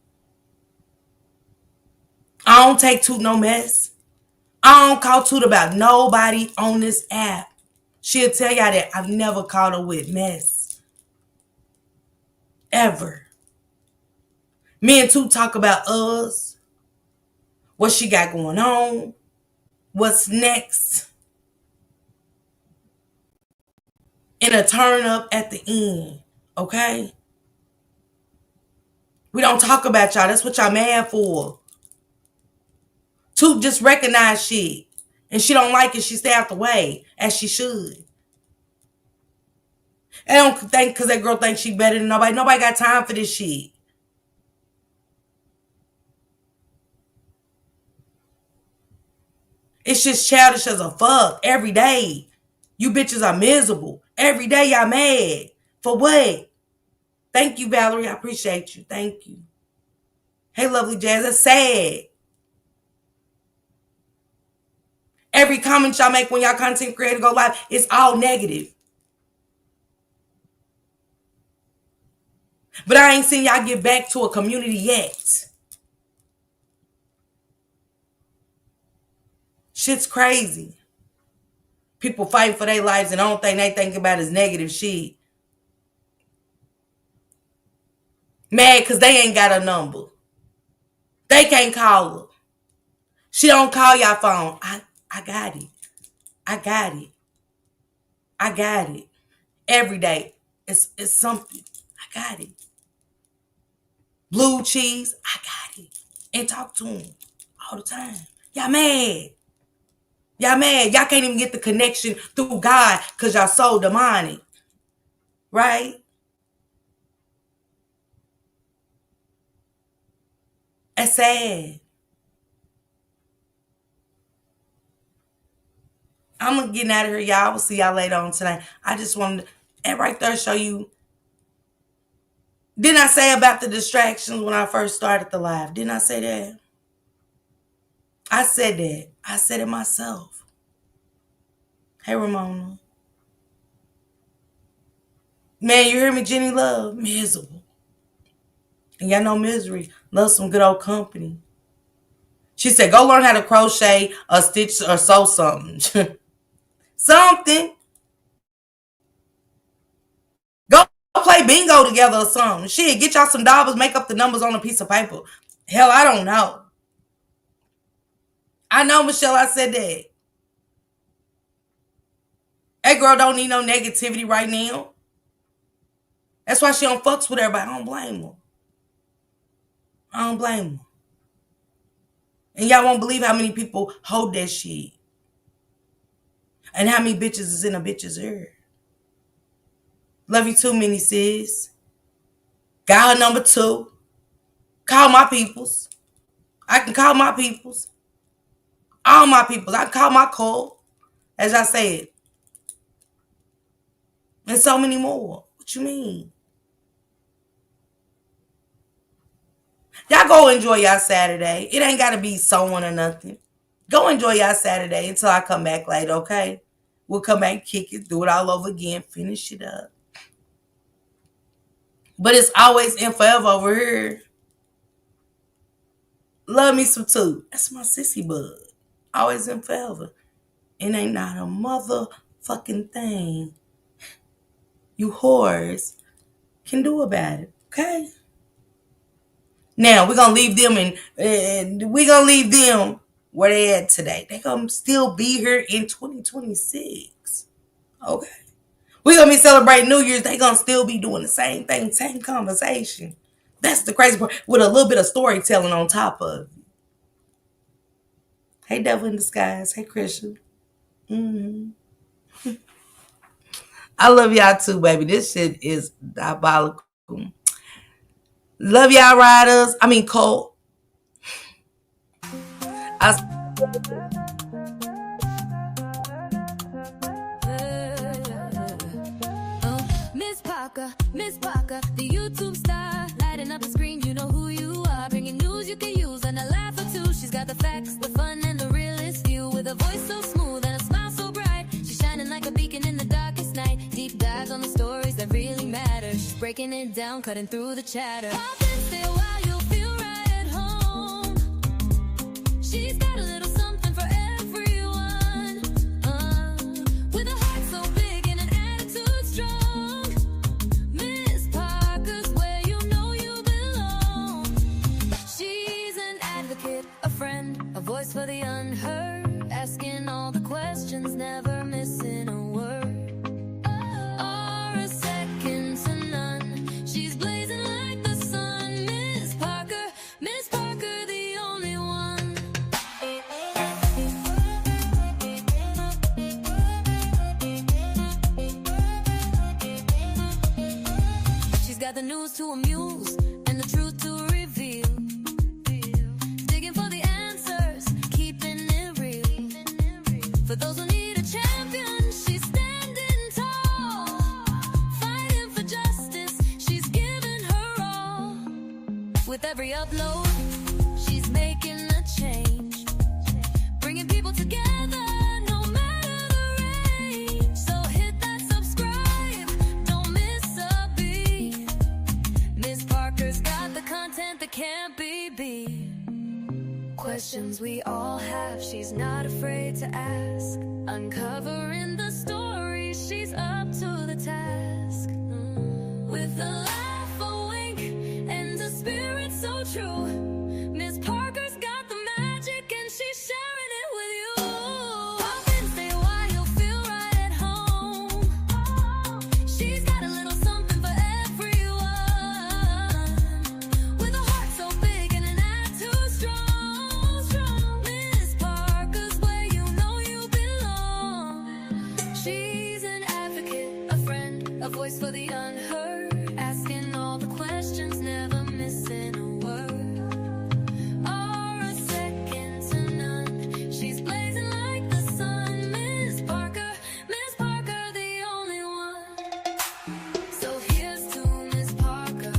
I don't take Toot no mess. I don't call Toot about nobody on this app. She'll tell y'all that I've never called her with mess. Ever. Me and Toot talk about us. What she got going on. What's next. And a turn up at the end. Okay? We don't talk about y'all. That's what y'all mad for. Toot just recognize shit. And she don't like it. She stay out the way. As she should. I don't think because that girl thinks she better than nobody. Nobody got time for this shit. It's just childish as a fuck every day. You bitches are miserable. Every day y'all mad. For what? Thank you, Valerie. I appreciate you. Thank you. Hey, lovely Jazz. That's sad. Every comment y'all make when y'all content creator go live, it's all negative. But I ain't seen y'all get back to a community yet. Shit's crazy. People fighting for their lives and the only thing they think about is negative shit. Mad because they ain't got a number. They can't call her. She don't call y'all phone. I got it. I got it. I got it. Every day. It's something. I got it. Blue cheese. I got it. And talk to him all the time. Y'all mad. Y'all mad. Y'all can't even get the connection through God because y'all so demonic. Right? That's sad. I'm getting out of here, y'all. I will see y'all later on tonight. I just wanted to, and right there, show you. Didn't I say about the distractions when I first started the live? Didn't I say that? I said that. I said it myself. Hey, Ramona. Man, you hear me, Jenny Love? Miserable. And y'all know misery. Love some good old company. She said, go learn how to crochet or stitch or sew something. Something. Go play bingo together or something. Shit, get y'all some dollars, make up the numbers on a piece of paper. Hell, I don't know. I know, Michelle, I said that. That girl don't need no negativity right now. That's why she don't fucks with everybody. I don't blame her. I don't blame them. And y'all won't believe how many people hold that shit. And how many bitches is in a bitch's ear. Love you too, many sis. Got her number 2. Call my peoples. I can call my peoples. All my peoples. I can call my call. As I said. And so many more. What you mean? Y'all go enjoy y'all Saturday. It ain't got to be someone or nothing. Go enjoy y'all Saturday until I come back later, okay? We'll come back, kick it, do it all over again, finish it up. But it's always and forever over here. Love me some too. That's my sissy bud. Always and forever. It ain't not a motherfucking thing you whores can do about it, okay? Now, we're going to leave them where they at today. They going to still be here in 2026. Okay. We're going to be celebrating New Year's. They going to still be doing the same thing, same conversation. That's the crazy part, with a little bit of storytelling on top of it. Hey, Devil in Disguise. Hey, Christian. I love y'all too, baby. This shit is diabolical. Love y'all, riders. I mean, Cole. Miss Parker, the YouTube star, lighting up the screen, you know who you are, bringing news you can use and a laugh or two. She's got the facts, the fun, and the realest view, with a voice so smooth and a smile so bright. She's shining like a beacon in the darkest night. Deep dives on the stories that really matter. She's breaking it down, cutting through the chatter. Pop and stay a while, you'll feel right at home. She's got a little something for everyone, with a heart so big and an attitude strong. Miss Parker's where you know you belong. She's an advocate, a friend, a voice for the unheard, asking all the questions, never missing a word. Or a second to none. She's blazing like the sun. Miss Parker, the only one. She's got the news to amuse and the truth to reveal. Digging for the answers, keeping it real. For those who need a champion, she's standing tall. Fighting for justice, she's giving her all. With every upload, she's making a change. Bringing people together, no matter the range. So hit that subscribe, don't miss a beat. Miss Parker's got the content that can't be beat. Questions we all have, she's not afraid to ask. Uncovering the story, she's up to the task. With the